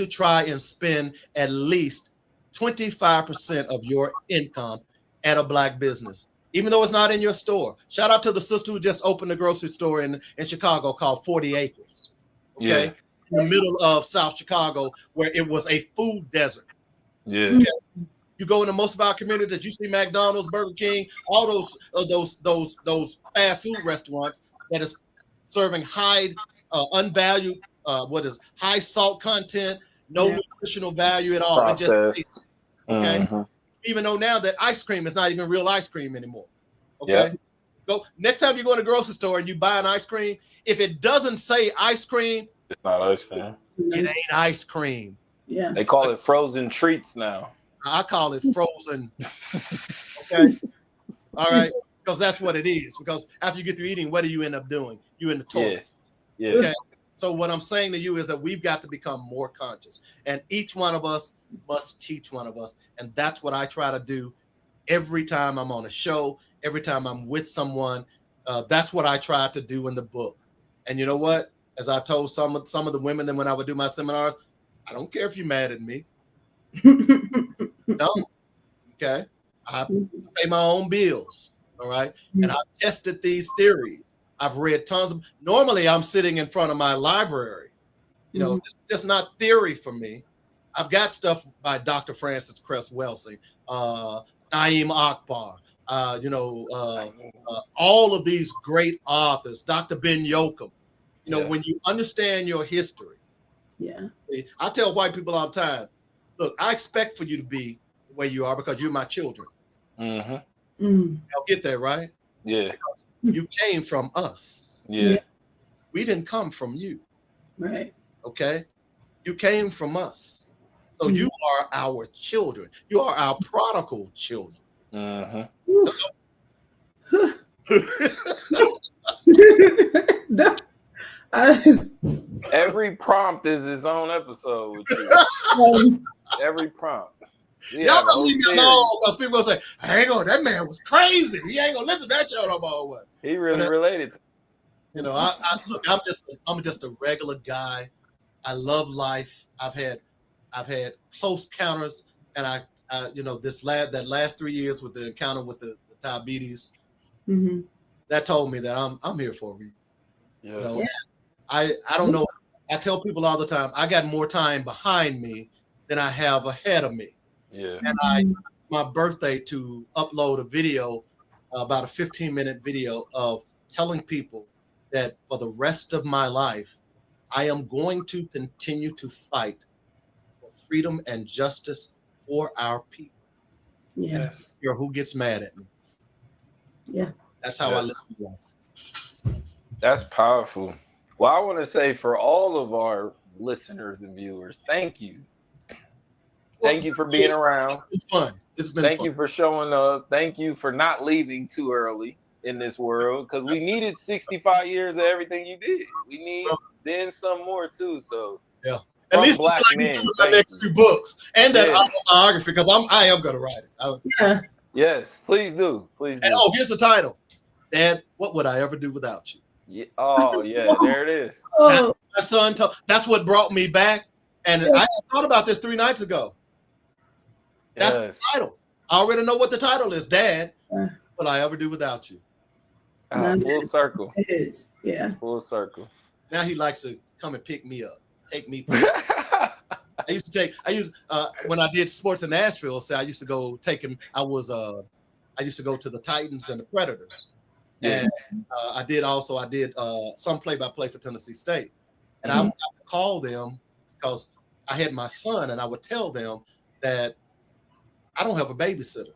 try and spend at least 25% of your income at a Black business. even though it's not in your store. Shout out to the sister who just opened a grocery store in Chicago called 40 Acres. Okay. Yeah. In the middle of South Chicago, where it was a food desert. Yeah. Okay. You go into most of our communities, you see McDonald's, Burger King, all those fast food restaurants that is serving high unvalued high salt content, no nutritional value at all. It just okay. Mm-hmm. Even though now that ice cream is not even real ice cream anymore. Okay. Go next time you go in a grocery store and you buy an ice cream, if it doesn't say ice cream, it's not ice cream. It ain't ice cream. Yeah. They call it frozen treats now. I call it frozen. Okay. All right. Because that's what it is. Because after you get through eating, what do you end up doing? You in the toilet. Yeah. Okay. So what I'm saying to you is that we've got to become more conscious. And each one of us must teach one of us. And that's what I try to do every time I'm on a show, every time I'm with someone. That's what I try to do in the book. And you know what? As I told some of the women that when I would do my seminars, I don't care if you're mad at me. No. Okay. I pay my own bills. All right. And I've tested these theories. I've read tons of. Normally, I'm sitting in front of my library. You know, it's just not theory for me. I've got stuff by Dr. Francis Cress Welsing, Naeem Akbar, all of these great authors, Dr. Ben Yoakum. You know, when you understand your history. Yeah. See, I tell white people all the time, look, I expect for you to be the way you are because you're my children. Mm-hmm. I'll get there, right? Yeah. Because you came from us. Yeah. We didn't come from you. Right. Okay. You came from us. So you are our children. You are our prodigal children. Mm-hmm. Every prompt is its own episode with you. Every prompt. Y'all gonna leave me alone because people gonna say, "Hang on, that man was crazy. He ain't gonna listen to that show no more." He really related to. You know, look, I'm just a regular guy. I love life. I've had close encounters, and I that last 3 years with the encounter with the diabetes, that told me that I'm here for a reason. Yeah. You know, I don't know. I tell people all the time, I got more time behind me than I have ahead of me. Yeah. And my birthday to upload a video, about a 15-minute video of telling people that for the rest of my life, I am going to continue to fight for freedom and justice for our people. Yeah. Or who gets mad at me. Yeah. That's how I live my life. That's powerful. Well, I want to say for all of our listeners and viewers, thank you. Thank you for being around. It's been fun. It's been Thank fun. you for showing up. Thank you for not leaving too early in this world, because we needed 65 years of everything you did. We need then some more too. So yeah, at least Black like Men, do my next few books and that autobiography because I am gonna write it. Yeah. Yes, please do. Please do. And here's the title. Dad, what would I ever do without you? Yeah. Oh yeah, there it is. My son that's what brought me back. And I thought about this 3 nights ago. That's the title. I already know what the title is, Dad. What would I ever do without you? Full circle. It is. Yeah. Full circle. Now he likes to come and pick me up, take me. I used when I did sports in Nashville. So I used to go take him. I used to go to the Titans and the Predators, and I did some play-by-play for Tennessee State, and I would call them because I had my son, and I would tell them that I don't have a babysitter.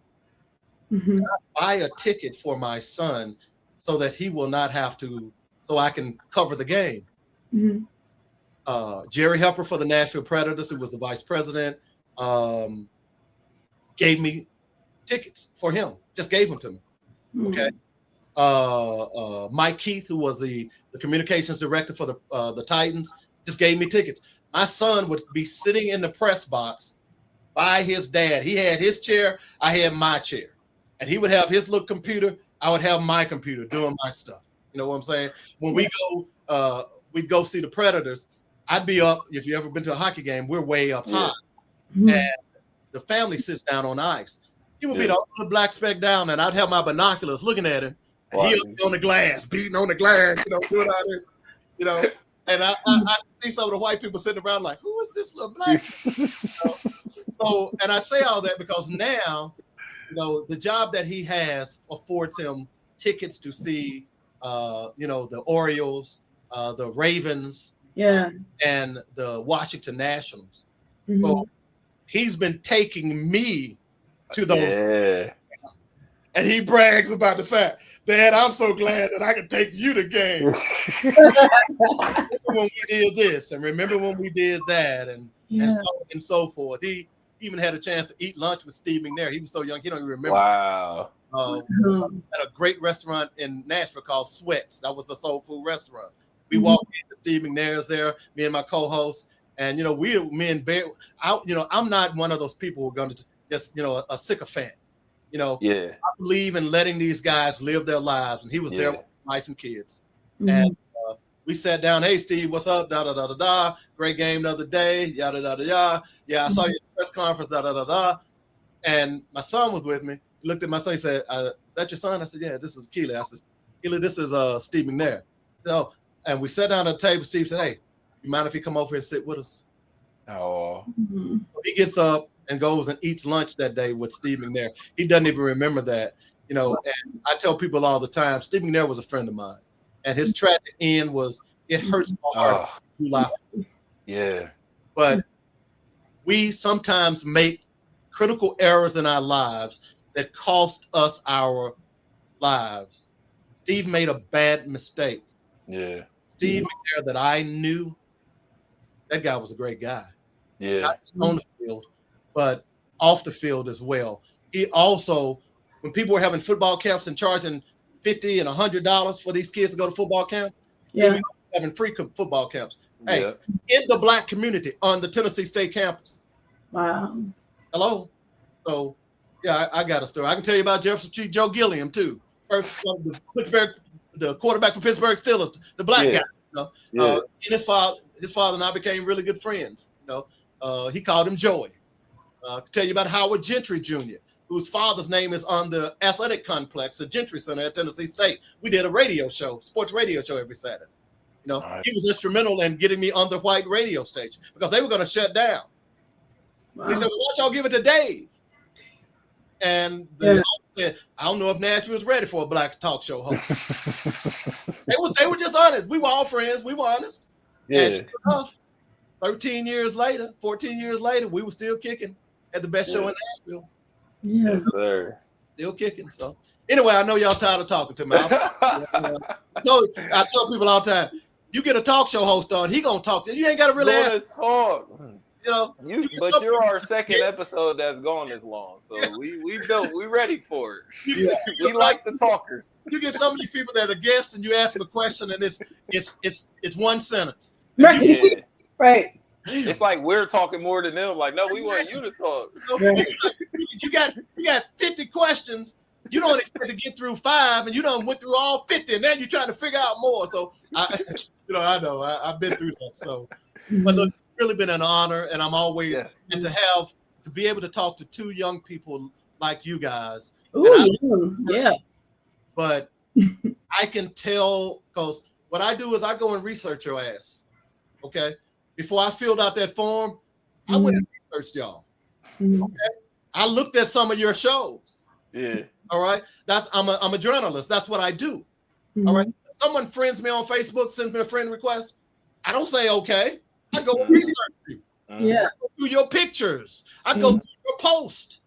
I buy a ticket for my son so that he will not have to, so I can cover the game. Jerry Helper for the Nashville Predators, who was the vice president, gave me tickets for him, just gave them to me. Okay. Mike Keith, who was the communications director for the Titans, just gave me tickets. My son would be sitting in the press box by his dad. He had his chair, I had my chair. And he would have his little computer, I would have my computer doing my stuff. You know what I'm saying? When we'd go see the Predators, I'd be up, if you've ever been to a hockey game, we're way up high. And the family sits down on ice. He would be the only black speck down, and I'd have my binoculars looking at him, and he'll be on the glass, beating on the glass, doing all this, And I see some of the white people sitting around like, who is this little black? So, and I say all that because now, the job that he has affords him tickets to see, the Orioles, the Ravens, and the Washington Nationals. Mm-hmm. So he's been taking me to those. Yeah. And he brags about the fact, Dad, I'm so glad that I can take you to games. Remember when we did this, and remember when we did that, and so forth. He even had a chance to eat lunch with Steve McNair. He was so young, he don't even remember. Wow. At a great restaurant in Nashville called Sweats. That was the soul food restaurant. We walked into Steve McNair's there, me and my co-host, and me and Bear. I'm not one of those people who are going to just a sycophant. I believe in letting these guys live their lives, and he was there with his wife and kids. Mm-hmm. And we sat down. Hey, Steve, what's up? Da da da da da. Great game the other day. Yada da da da. Yeah, I saw you at the press conference. Da da da da. And my son was with me. He looked at my son. He said, "Is that your son?" I said, "Yeah, this is Keely." I said, "Keely, this is Steve McNair." So, and we sat down at the table. Steve said, "Hey, you mind if he come over here and sit with us?" Oh. Mm-hmm. He gets up and goes and eats lunch that day with Steve McNair. He doesn't even remember that, And I tell people all the time, Steve McNair was a friend of mine, and his tragic end it hurts my heart. Yeah. But we sometimes make critical errors in our lives that cost us our lives. Steve made a bad mistake. Yeah. Steve McNair that I knew, that guy was a great guy. Yeah. Not just on the field, but off the field as well. He also, when people were having football camps and charging $50 and $100 for these kids to go to football camp, having free football camps. Hey, in the Black community on the Tennessee State campus. Wow. Hello. So, I got a story. I can tell you about Jefferson Street Joe Gilliam too. First, the quarterback for Pittsburgh Steelers, the black guy. And his father and I became really good friends. He called him Joey. I can tell you about Howard Gentry Jr., whose father's name is on the athletic complex, the Gentry Center at Tennessee State. We did a radio show, sports radio show every Saturday. He was instrumental in getting me on the white radio station because they were going to shut down. Wow. He said, well, why don't y'all give it to Dave? And said, I don't know if Nashville was ready for a black talk show host. they were just honest. We were all friends. We were honest. Yeah. And sure enough, 14 years later, we were still kicking at the best show in Nashville. Yes, sir. Still kicking. So anyway, I know y'all tired of talking to me. I tell people all the time, you get a talk show host on, he gonna talk to you. You ain't gotta really talk. You're our second episode that's gone this long. So we ready for it. We like the talkers. You get some of these people that are guests and you ask them a question and it's one sentence. Right. Right. It's like we're talking more than them. Like, no, we want you to talk. You got 50 questions. You don't expect to get through 5, and you done went through all 50, and then you're trying to figure out more. So I know I've been through that. So, but look, it's really been an honor, and I'm always and to be able to talk to 2 young people like you guys. Ooh, yeah. But I can tell because what I do is I go and research your ass. Okay. Before I filled out that form, I went and researched y'all. Okay? I looked at some of your shows. Yeah. All right. I'm a journalist. That's what I do. All right. Someone friends me on Facebook, sends me a friend request. I don't say okay. I go research you. Yeah. I go through your pictures. I go through your post.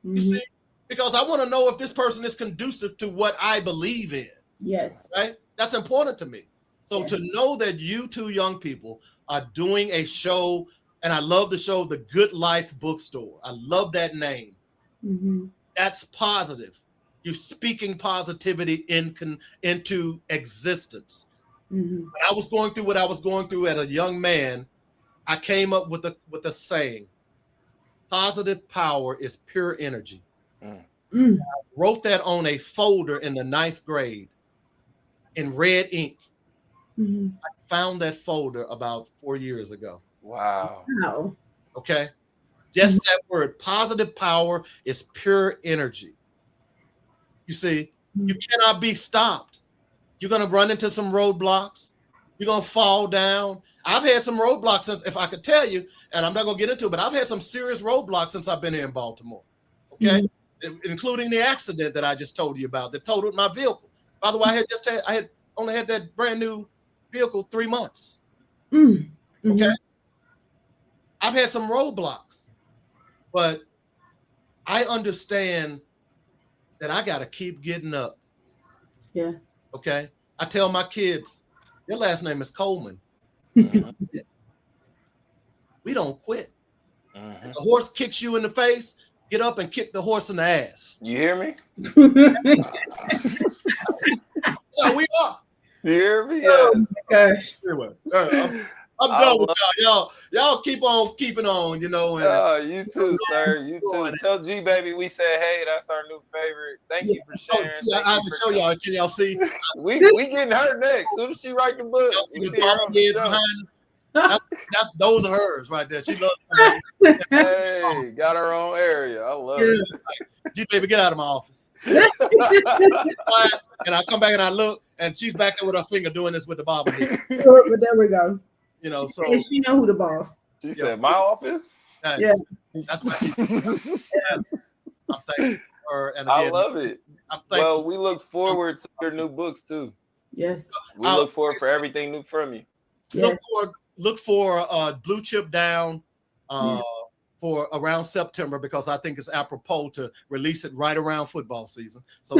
You see, because I want to know if this person is conducive to what I believe in. Yes. Right. That's important to me. So to know that you 2 young people are doing a show, and I love the show, The Good Life Bookstore. I love that name. That's positive. You're speaking positivity into existence. When I was going through what I was going through as a young man, I came up with a saying: positive power is pure energy. I wrote that on a folder in the 9th grade in red ink. I found that folder about 4 years ago. Wow. Okay. Just that word, positive power is pure energy. You see, you cannot be stopped. You're going to run into some roadblocks. You're going to fall down. I've had some roadblocks since, if I could tell you, and I'm not going to get into it, but I've had some serious roadblocks since I've been here in Baltimore. Okay. Including the accident that I just told you about that totaled my vehicle. By the way, I had only had that brand new vehicle 3 months. Okay. I've had some roadblocks, but I understand that I got to keep getting up. Yeah. Okay. I tell my kids, your last name is Coleman. We don't quit. If the horse kicks you in the face, get up and kick the horse in the ass. You hear me? So we are. You hear me? Oh Yes. my gosh. Anyway, I'm done with y'all. Y'all keep on keeping on, you know. And, you too, sir. You too. Tell G Baby we said hey. That's our new favorite. Thank you for sharing. I have to show y'all. Can y'all see? We getting her next. Soon as she write the book. Y'all see the bobbleheads behind us? Those are hers right there. She loves them. Hey, got her own area. I love it. G Baby, get out of my office. And I come back and I look, and she's back there with her finger doing this with the bobblehead. But there we go. You know, so she know who the boss. She said, "My office." Yeah, that's my. I'm thankful for her, and again, I love it. Well, we look forward to your new books too. Yes, we look forward for everything new from you. Yes. Look for Blue Chip Down for around September, because I think it's apropos to release it right around football season. So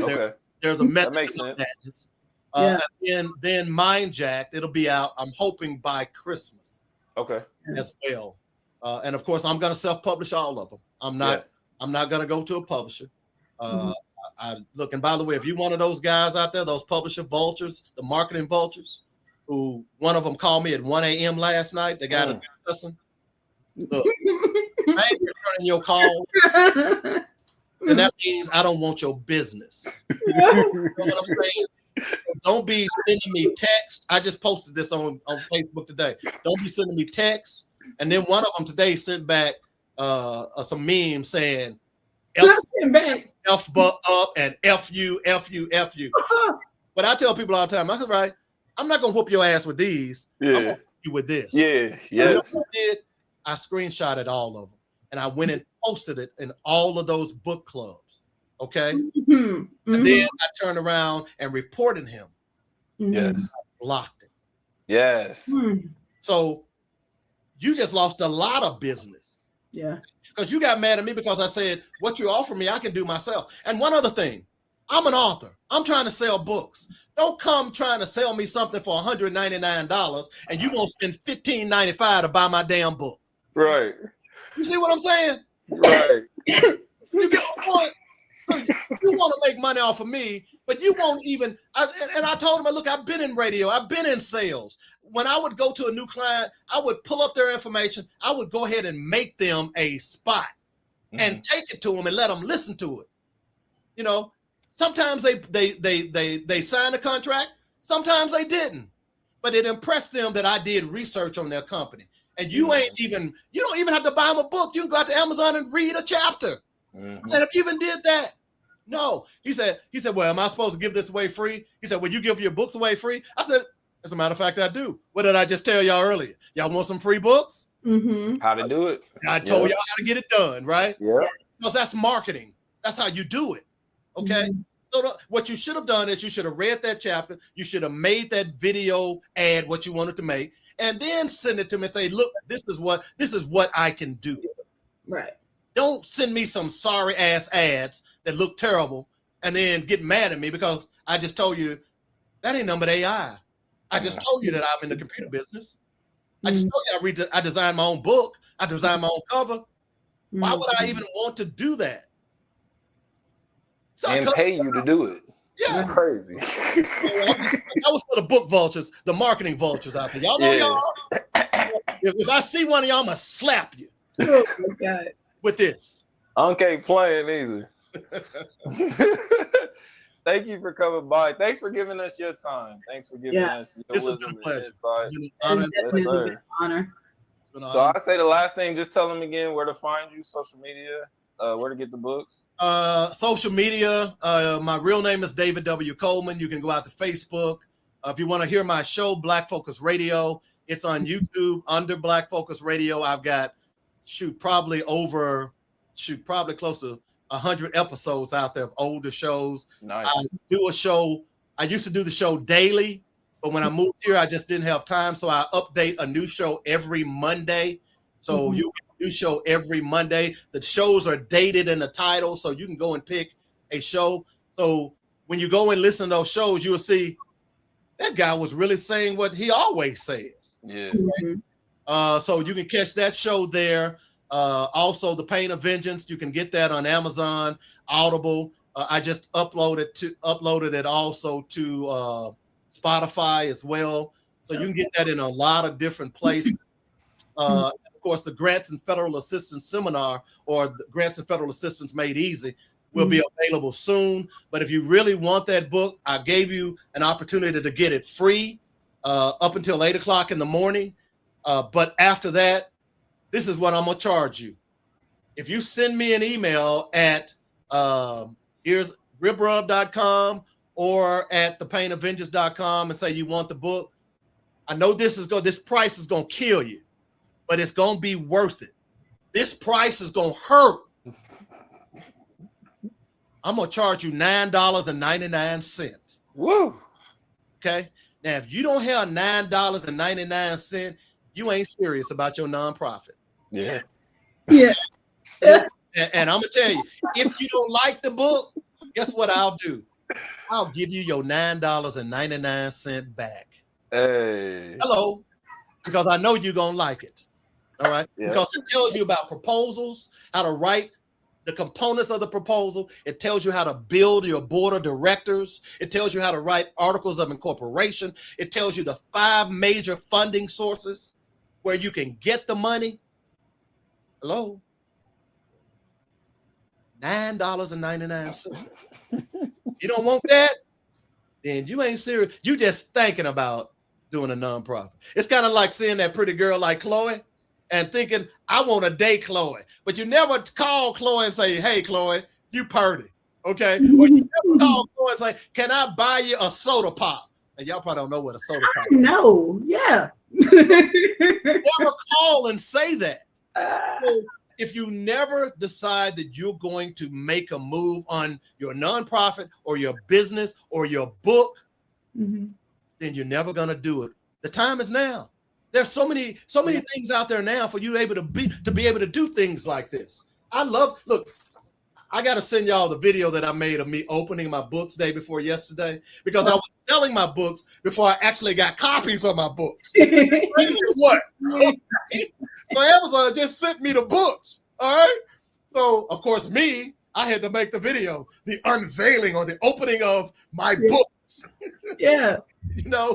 there's a method of madness. And then Mind Jacked, it'll be out, I'm hoping, by Christmas. Okay. As well. And of course, I'm going to self-publish all of them. I'm not going to go to a publisher. Look, and by the way, if you're one of those guys out there, those publisher vultures, the marketing vultures, who one of them called me at 1 a.m. last night, they got a discussion. Look, I ain't returning your call. And that means I don't want your business. You know what I'm saying? Don't be sending me text. I just posted this on Facebook today. Don't be sending me text. And then one of them today sent back some meme saying F up and F you. But I tell people all the time, I'm not gonna whoop your ass with these. I'm gonna whoop you with this. Yeah. I screenshotted all of them and I went and posted it in all of those book clubs. Okay. And then I turned around and reported him. Yes. Blocked it. Yes. So you just lost a lot of business. Yeah. Because you got mad at me because I said, what you offer me, I can do myself. And one other thing, I'm an author. I'm trying to sell books. Don't come trying to sell me something for $199 and you won't spend $15.95 to buy my damn book. Right. You see what I'm saying? Right. You get the point. So you want to make money off of me, but you won't even. And I told him, look, I've been in radio. I've been in sales. When I would go to a new client, I would pull up their information. I would go ahead and make them a spot and take it to them and let them listen to it. You know, sometimes they signed a contract. Sometimes they didn't, but it impressed them that I did research on their company. And you don't even have to buy them a book. You can go out to Amazon and read a chapter. I said, if you even did that, no. He said, well, am I supposed to give this away free? He said, will you give your books away free? I said, as a matter of fact, I do. What did I just tell y'all earlier? Y'all want some free books? How to do it. I told y'all how to get it done, right? Yeah. Because that's marketing. That's how you do it. Okay. So what you should have done is you should have read that chapter. You should have made that video ad what you wanted to make, and then send it to me and say, look, this is what I can do. Right. Don't send me some sorry ass ads that look terrible and then get mad at me because I just told you that ain't nothing but AI. I just told you that I'm in the computer business. I just told you I designed my own book. I designed my own cover. Why would I even want to do that? And pay you to do it. Yeah. It's crazy. That was for the book vultures, the marketing vultures out there. Y'all know y'all. If I see one of y'all, I'm going to slap you. Oh my God. With this. Unk ain't playing either. Thank you for coming by. Thanks for giving us your time. Thanks for giving us your wisdom and insight. It's definitely an honor. So I say the last thing, just tell them again where to find you, social media, where to get the books. Social media. My real name is David W. Coleman. You can go out to Facebook. If you want to hear my show, Black Focus Radio, it's on YouTube under Black Focus Radio. I've got probably close to 100 episodes out there of older shows. Nice. I do a show. I used to do the show daily, but when I moved here, I just didn't have time. So I update a new show every Monday. So you get a new show every Monday. The shows are dated in the title, so you can go and pick a show. So when you go and listen to those shows, you'll see that guy was really saying what he always says. Yeah. So you can catch that show there. Also, The Pain of Vengeance, you can get that on Amazon, Audible. I just uploaded it also to Spotify as well. So you can get that in a lot of different places. Of course, the Grants and Federal Assistance Seminar, or the Grants and Federal Assistance Made Easy, will be available soon. But if you really want that book, I gave you an opportunity to get it free up until 8 o'clock in the morning. But after that, this is what I'm going to charge you. If you send me an email at here's ribrub.com or at thepainofvengeance.com and say you want the book, I know this price is going to kill you, but it's going to be worth it. This price is going to hurt. I'm going to charge you $9.99. Woo. Okay. Now, if you don't have $9.99, you ain't serious about your nonprofit. Yeah. Yeah. And I'm going to tell you, if you don't like the book, guess what I'll do? I'll give you your $9.99 back. Hey. Hello. Because I know you're going to like it. All right. Yeah. Because it tells you about proposals, how to write the components of the proposal. It tells you how to build your board of directors. It tells you how to write articles of incorporation. It tells you the 5 major funding sources where you can get the money. Hello? $9.99. You don't want that? Then you ain't serious. You just thinking about doing a nonprofit. It's kind of like seeing that pretty girl like Chloe and thinking, I want to date Chloe. But you never call Chloe and say, hey, Chloe, you purty. Okay? Or you never call Chloe and say, can I buy you a soda pop? And y'all probably don't know what a soda pop is. No, yeah. Never call and say that. So if you never decide that you're going to make a move on your nonprofit or your business or your book, then you're never going to do it. The time is now. There's so many things out there now for you to be able to do things like this. Look, I got to send y'all the video that I made of me opening my books day before yesterday, because I was selling my books before I actually got copies of my books. Crazy what? So Amazon just sent me the books. All right. So of course, I had to make the video, the unveiling or the opening of my books. Yeah.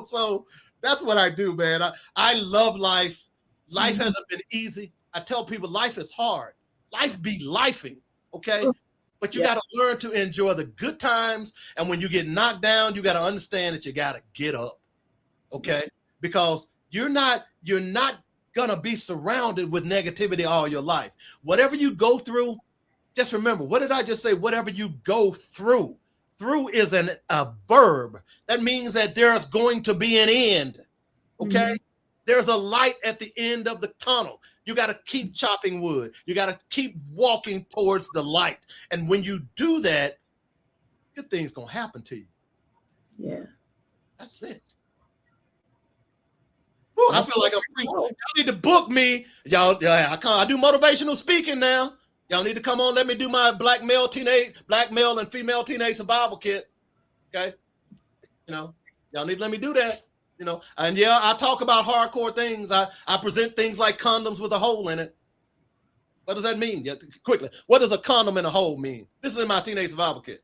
So that's what I do, man. I love life. Life hasn't been easy. I tell people life is hard. Life be lifing, okay? But you got to learn to enjoy the good times. And when you get knocked down, you got to understand that you got to get up, okay? Because you're not going to be surrounded with negativity all your life. Whatever you go through, just remember, what did I just say? Whatever you go through. Through is a verb. That means that there's going to be an end, okay? There's a light at the end of the tunnel. You got to keep chopping wood. You got to keep walking towards the light. And when you do that, good things going to happen to you. Yeah. That's it. Ooh, I feel like I'm preaching. Y'all need to book me. Y'all, I do motivational speaking now. Y'all need to come on. Let me do my black male and female teenage survival kit. Okay. Y'all need to let me do that. And I talk about hardcore things. I present things like condoms with a hole in it. What does that mean? Yeah, quickly. What does a condom in a hole mean? This is in my teenage survival kit.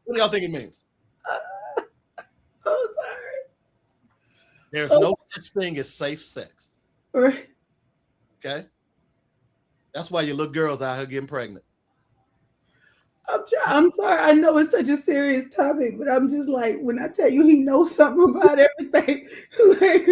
What do y'all think it means? Oh, sorry. There's no such thing as safe sex. Right. Okay. That's why you little girls out here getting pregnant. I'm sorry. I know it's such a serious topic, but I'm just like, when I tell you he knows something about everything, like,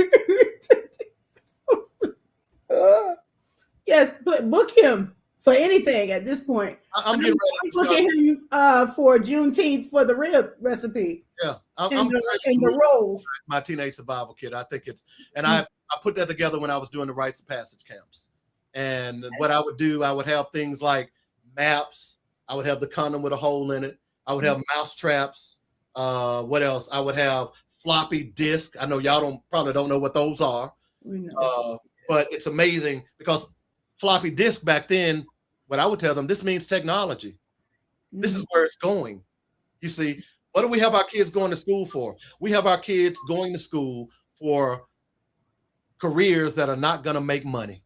book him for anything at this point. I'm getting ready. I'm booking him for Juneteenth for the rib recipe. Yeah, I'm the rolls. My teenage survival kit. I think it's, and I put that together when I was doing the rites of passage camps. And what I would do, I would have things like maps. I would have the condom with a hole in it. I would have mouse traps. What else? I would have floppy disk. I know y'all probably don't know what those are. We know. But it's amazing because floppy disk back then, what I would tell them, this means technology. This is where it's going. You see, what do we have our kids going to school for? We have our kids going to school for careers that are not going to make money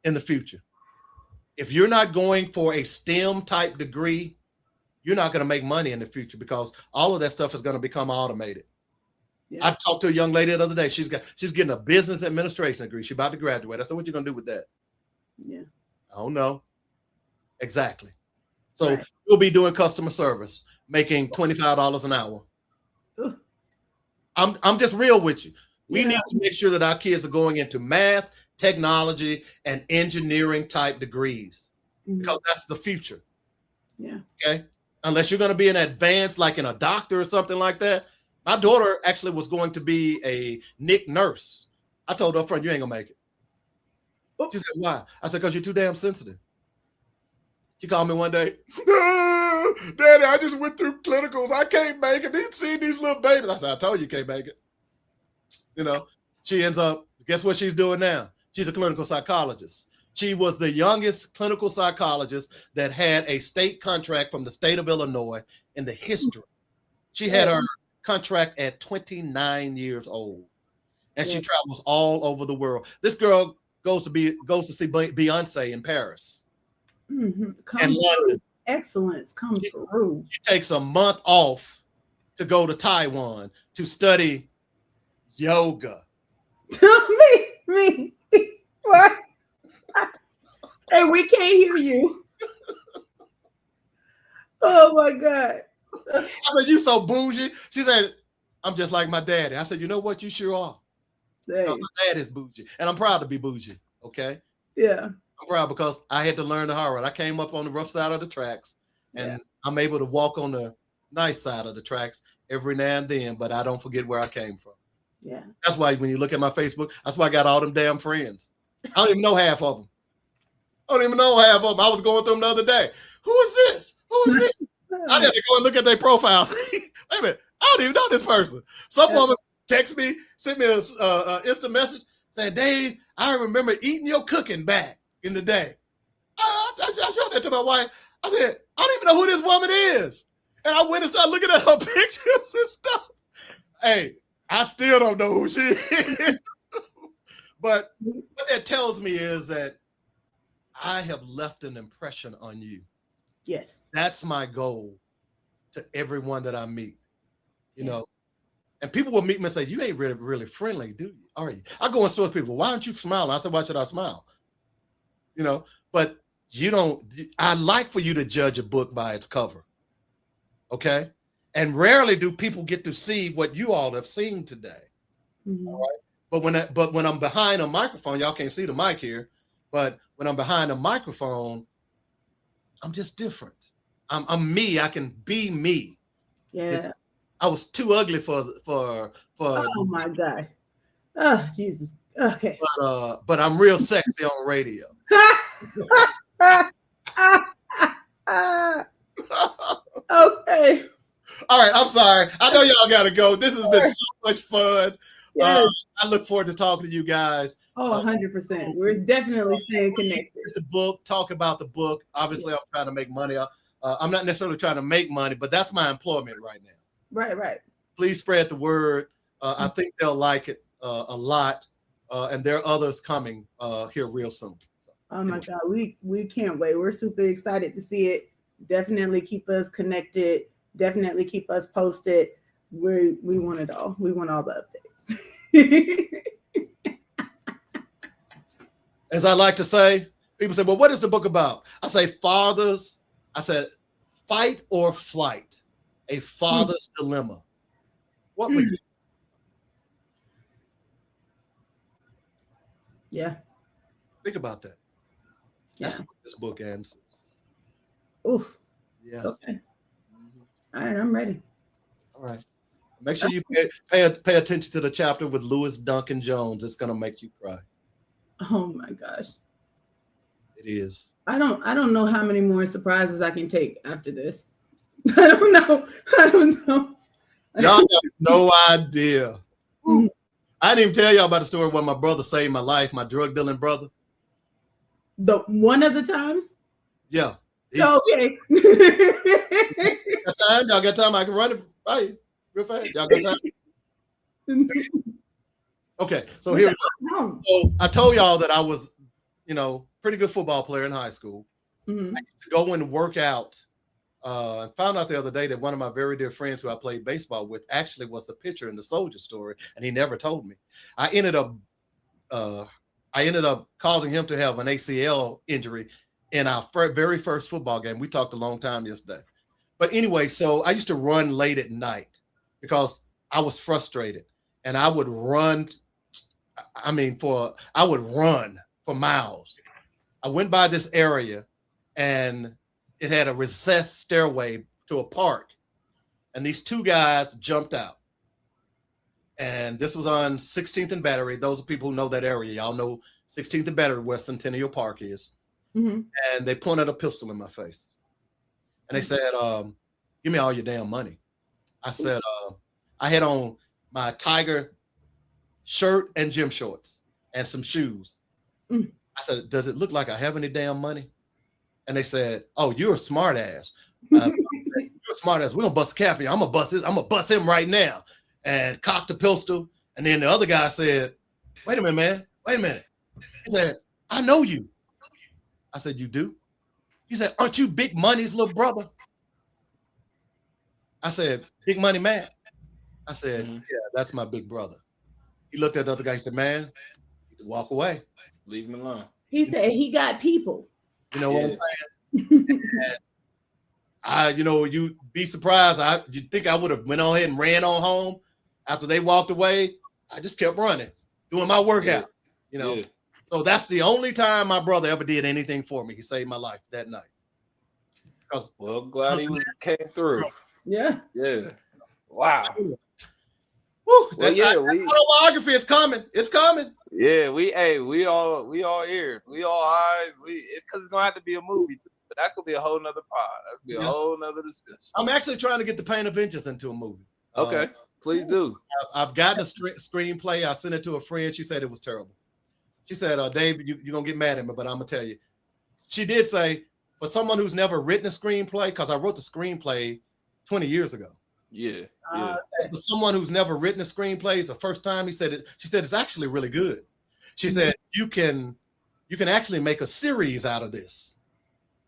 in the future. If you're not going for a STEM type degree, you're not going to make money in the future because all of that stuff is going to become automated. Yeah. I talked to a young lady the other day. She's getting a business administration degree. She's about to graduate. I said, what you going to do with that? Yeah. I don't know. Exactly. So you'll be doing customer service, making $25 an hour. Ugh. I'm just real with you. We need to make sure that our kids are going into math, technology, and engineering type degrees because that's the future. Yeah. Okay. Unless you're going to be an advanced, like in a doctor or something like that. My daughter actually was going to be a NIC nurse. I told her up front, you ain't gonna make it. She said, why? I said, because you're too damn sensitive. She called me one day. Daddy, I just went through clinicals. I can't make it. Didn't see these little babies. I said, I told you can't make it. You know, she ends up, guess what she's doing now? She's a clinical psychologist. She was the youngest clinical psychologist that had a state contract from the state of Illinois in the history. She had her contract at 29 years old. And she travels all over the world. This girl goes to see Beyonce in Paris. And London. Excellence comes through. She takes a month off to go to Taiwan to study yoga. me. What? Hey, we can't hear you. Oh my God. I said, you so bougie. She said, I'm just like my daddy. I said, you know what? You sure are. Because my dad is bougie. And I'm proud to be bougie. Okay. Yeah. I'm proud because I had to learn the hard way. I came up on the rough side of the tracks and I'm able to walk on the nice side of the tracks every now and then, but I don't forget where I came from. Yeah. That's why when you look at my Facebook, that's why I got all them damn friends. I don't even know half of them. I was going through them the other day. Who is this? I had to go and look at their profiles. Wait a minute. I don't even know this person. Some woman text me, sent me a instant message saying, Dave, I remember eating your cooking back in the day. I showed that to my wife. I said, I don't even know who this woman is. And I went and started looking at her pictures and stuff. Hey, I still don't know who she is. But what that tells me is that I have left an impression on you. Yes. That's my goal to everyone that I meet. You know, and people will meet me and say, you ain't really friendly, do you? Are you? I go in stores, people, why aren't you smiling? I said, why should I smile? You know, but you don't, I like for you to judge a book by its cover. Okay. And rarely do people get to see what you all have seen today. All right. But when I'm behind a microphone, y'all can't see the mic here, but when I'm behind a microphone, I'm just different. I'm me. I can be me. Yeah. I was too ugly for. Oh my God. Oh Jesus. Okay. But I'm real sexy on radio. Okay. All right. I'm sorry. I know y'all gotta go. This has been so much fun. Yes. I look forward to talking to you guys. Oh, 100%. We're definitely staying connected. The book, talk about the book. Obviously, I'm trying to make money. I'm not necessarily trying to make money, but that's my employment right now. Right. Please spread the word. I think they'll like it a lot. And there are others coming here real soon. So, oh my God, we can't wait. We're super excited to see it. Definitely keep us connected. Definitely keep us posted. We want it all. We want all the updates. As I like to say, people say, well, what is the book about? I say, fathers. I said, fight or flight, a father's dilemma. What would you? Yeah. Think about that. That's what this book answers. Oof. Yeah. Okay. All right, I'm ready. All right. Make sure you pay attention to the chapter with Lewis Duncan Jones. It's gonna make you cry. Oh my gosh. It is. I don't know how many more surprises I can take after this. I don't know. Y'all got no idea. I didn't even tell y'all about the story when my brother saved my life, my drug dealing brother. The one of the times? Yeah. Okay. Y'all got time? I can run it right real fast. Y'all got time? Okay, so here we go. So I told y'all that I was, pretty good football player in high school. Mm-hmm. I used to go and work out. I found out the other day that one of my very dear friends who I played baseball with actually was the pitcher in the Soldier Story, and he never told me. I ended up causing him to have an ACL injury in our very first football game. We talked a long time yesterday. But anyway, so I used to run late at night because I was frustrated, and I would run. I would run for miles. I went by this area, and it had a recessed stairway to a park, and these two guys jumped out. And this was on 16th and Battery. Those are people who know that area. Y'all know 16th and Battery, where Centennial Park is. Mm-hmm. And they pointed a pistol in my face. And they said, give me all your damn money. I said, I had on my Tiger shirt and gym shorts and some shoes. Mm. I said, does it look like I have any damn money? And they said, oh, you're a smart ass. You're a smart ass. We're going to bust a cap here. I'm going to bust him right now. And cocked the pistol. And then the other guy said, wait a minute, man. Wait a minute. He said, I know you. I said, you do? He said, aren't you Big Money's little brother? I said, Big Money man. I said, yeah, that's my big brother. He looked at the other guy. He said, man, you can walk away. Leave him alone. He said he got people. You know what I'm saying? You'd be surprised. You'd think I would have went on ahead and ran on home. After they walked away, I just kept running, doing my workout. Yeah. So that's the only time my brother ever did anything for me. He saved my life that night. Well, glad he came through. Yeah. Yeah. Wow. Woo, well, autobiography is coming. It's coming. Yeah, we all ears, we all eyes. It's because it's gonna have to be a movie too. But that's gonna be a whole nother pod. That's gonna be a whole nother discussion. I'm actually trying to get The Pain of Vengeance into a movie. Okay, please do. I've gotten a screenplay. I sent it to a friend. She said it was terrible. She said, Dave, you're gonna get mad at me, but I'm gonna tell you. She did say, for someone who's never written a screenplay, because I wrote the screenplay 20 years ago. Yeah. For someone who's never written a screenplay, it's the first time she said it's actually really good. She said you can actually make a series out of this.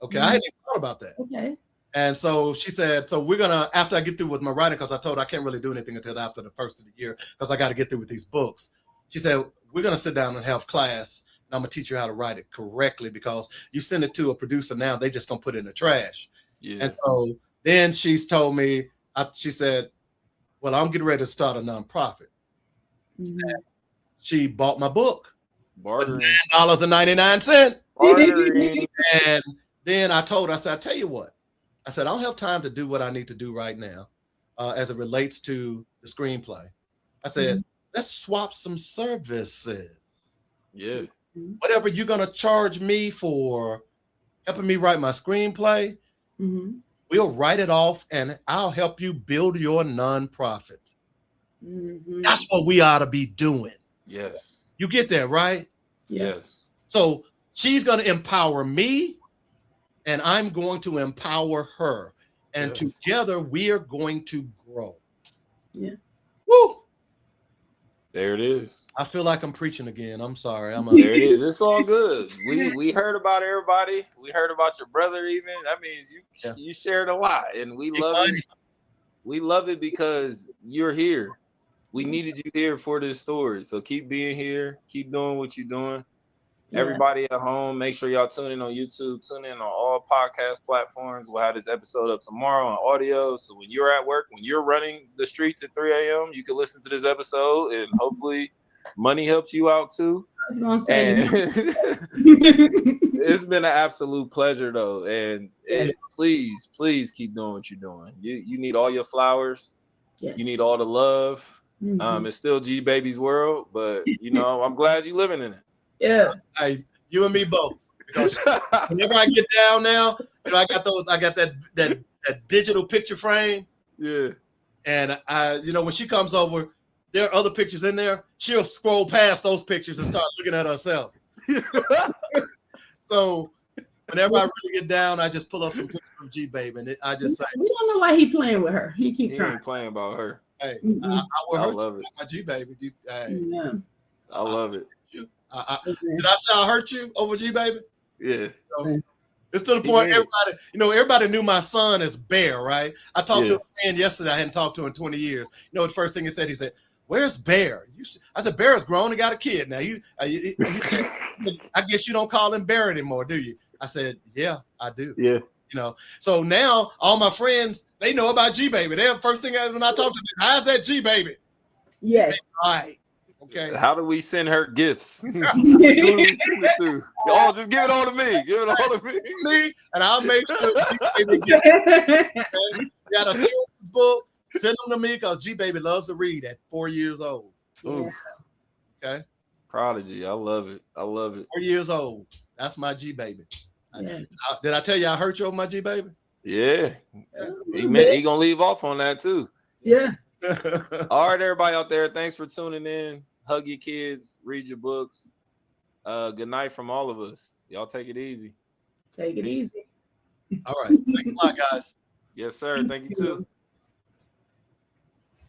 Okay, I hadn't even thought about that. Okay. And so she said, so we're gonna, after I get through with my writing, because I told her I can't really do anything until after the first of the year because I got to get through with these books. She said, we're gonna sit down and have class, and I'm gonna teach you how to write it correctly, because you send it to a producer now, they just gonna put it in the trash. Yeah. And so then she's told me, she said, well, I'm getting ready to start a nonprofit. Mm-hmm. She bought my book. Bartering. $9.99. And then I told her, I said, I tell you what. I said, I don't have time to do what I need to do right now as it relates to the screenplay. I said, let's swap some services. Yeah. Whatever you're going to charge me for helping me write my screenplay, we'll write it off and I'll help you build your nonprofit. That's what we ought to be doing. Yes. You get that, right? Yes. So she's going to empower me and I'm going to empower her. And together we are going to grow. Yeah. Woo! There it is. I feel like I'm preaching again. I'm sorry. There it is. It's all good. We heard about everybody. We heard about your brother even. That means you shared a lot. And we love it. We love it because you're here. We needed you here for this story. So keep being here. Keep doing what you're doing. Yeah. Everybody at home, make sure y'all tune in on YouTube. Tune in on all podcast platforms. We'll have this episode up tomorrow on audio. So when you're at work, when you're running the streets at 3 a.m., you can listen to this episode and hopefully money helps you out too. was gonna say. And it's been an absolute pleasure though. And please keep doing what you're doing. You need all your flowers. Yes. You need all the love. It's still G Baby's world, but you know, I'm glad you're living in it. Yeah. You and me both. Because whenever I get down now, you know, I got that digital picture frame. Yeah. And you know, when she comes over, there are other pictures in there. She'll scroll past those pictures and start looking at herself. So whenever I really get down, I just pull up some pictures of G Baby, and I just say, we don't know why he playing with her. He trying. Ain't playing about her. Hey, I love it. My G Baby. Yeah. I love it. Did I say I hurt you over G Baby? Yeah. So, it's to the point everybody knew my son as Bear, right? I talked to a friend yesterday I hadn't talked to in 20 years. You know, the first thing he said, "Where's Bear?" I said, "Bear is grown and got a kid now. He said, I guess you don't call him Bear anymore, do you?" I said, "Yeah, I do." Yeah. You know, so now all my friends, they know about G Baby. They first thing when I talk to them, how's that G Baby? Yes. All right. Okay. How do we send her gifts? Who do we send it to? Oh, just give it all to me. Give it all to me. And I'll make sure G Baby gets it. Okay? You got a children's book. Send them to me because G Baby loves to read at 4 years old. Ooh. Okay. Prodigy. I love it. 4 years old. That's my G Baby. Yeah. Did I tell you I hurt you over my G Baby? Yeah. He gonna leave off on that too. Yeah. All right, everybody out there. Thanks for tuning in. Hug your kids, read your books. Good night from all of us. Y'all take it easy. Take it easy. All right. Thanks a lot, guys. Yes, sir. Thank you too.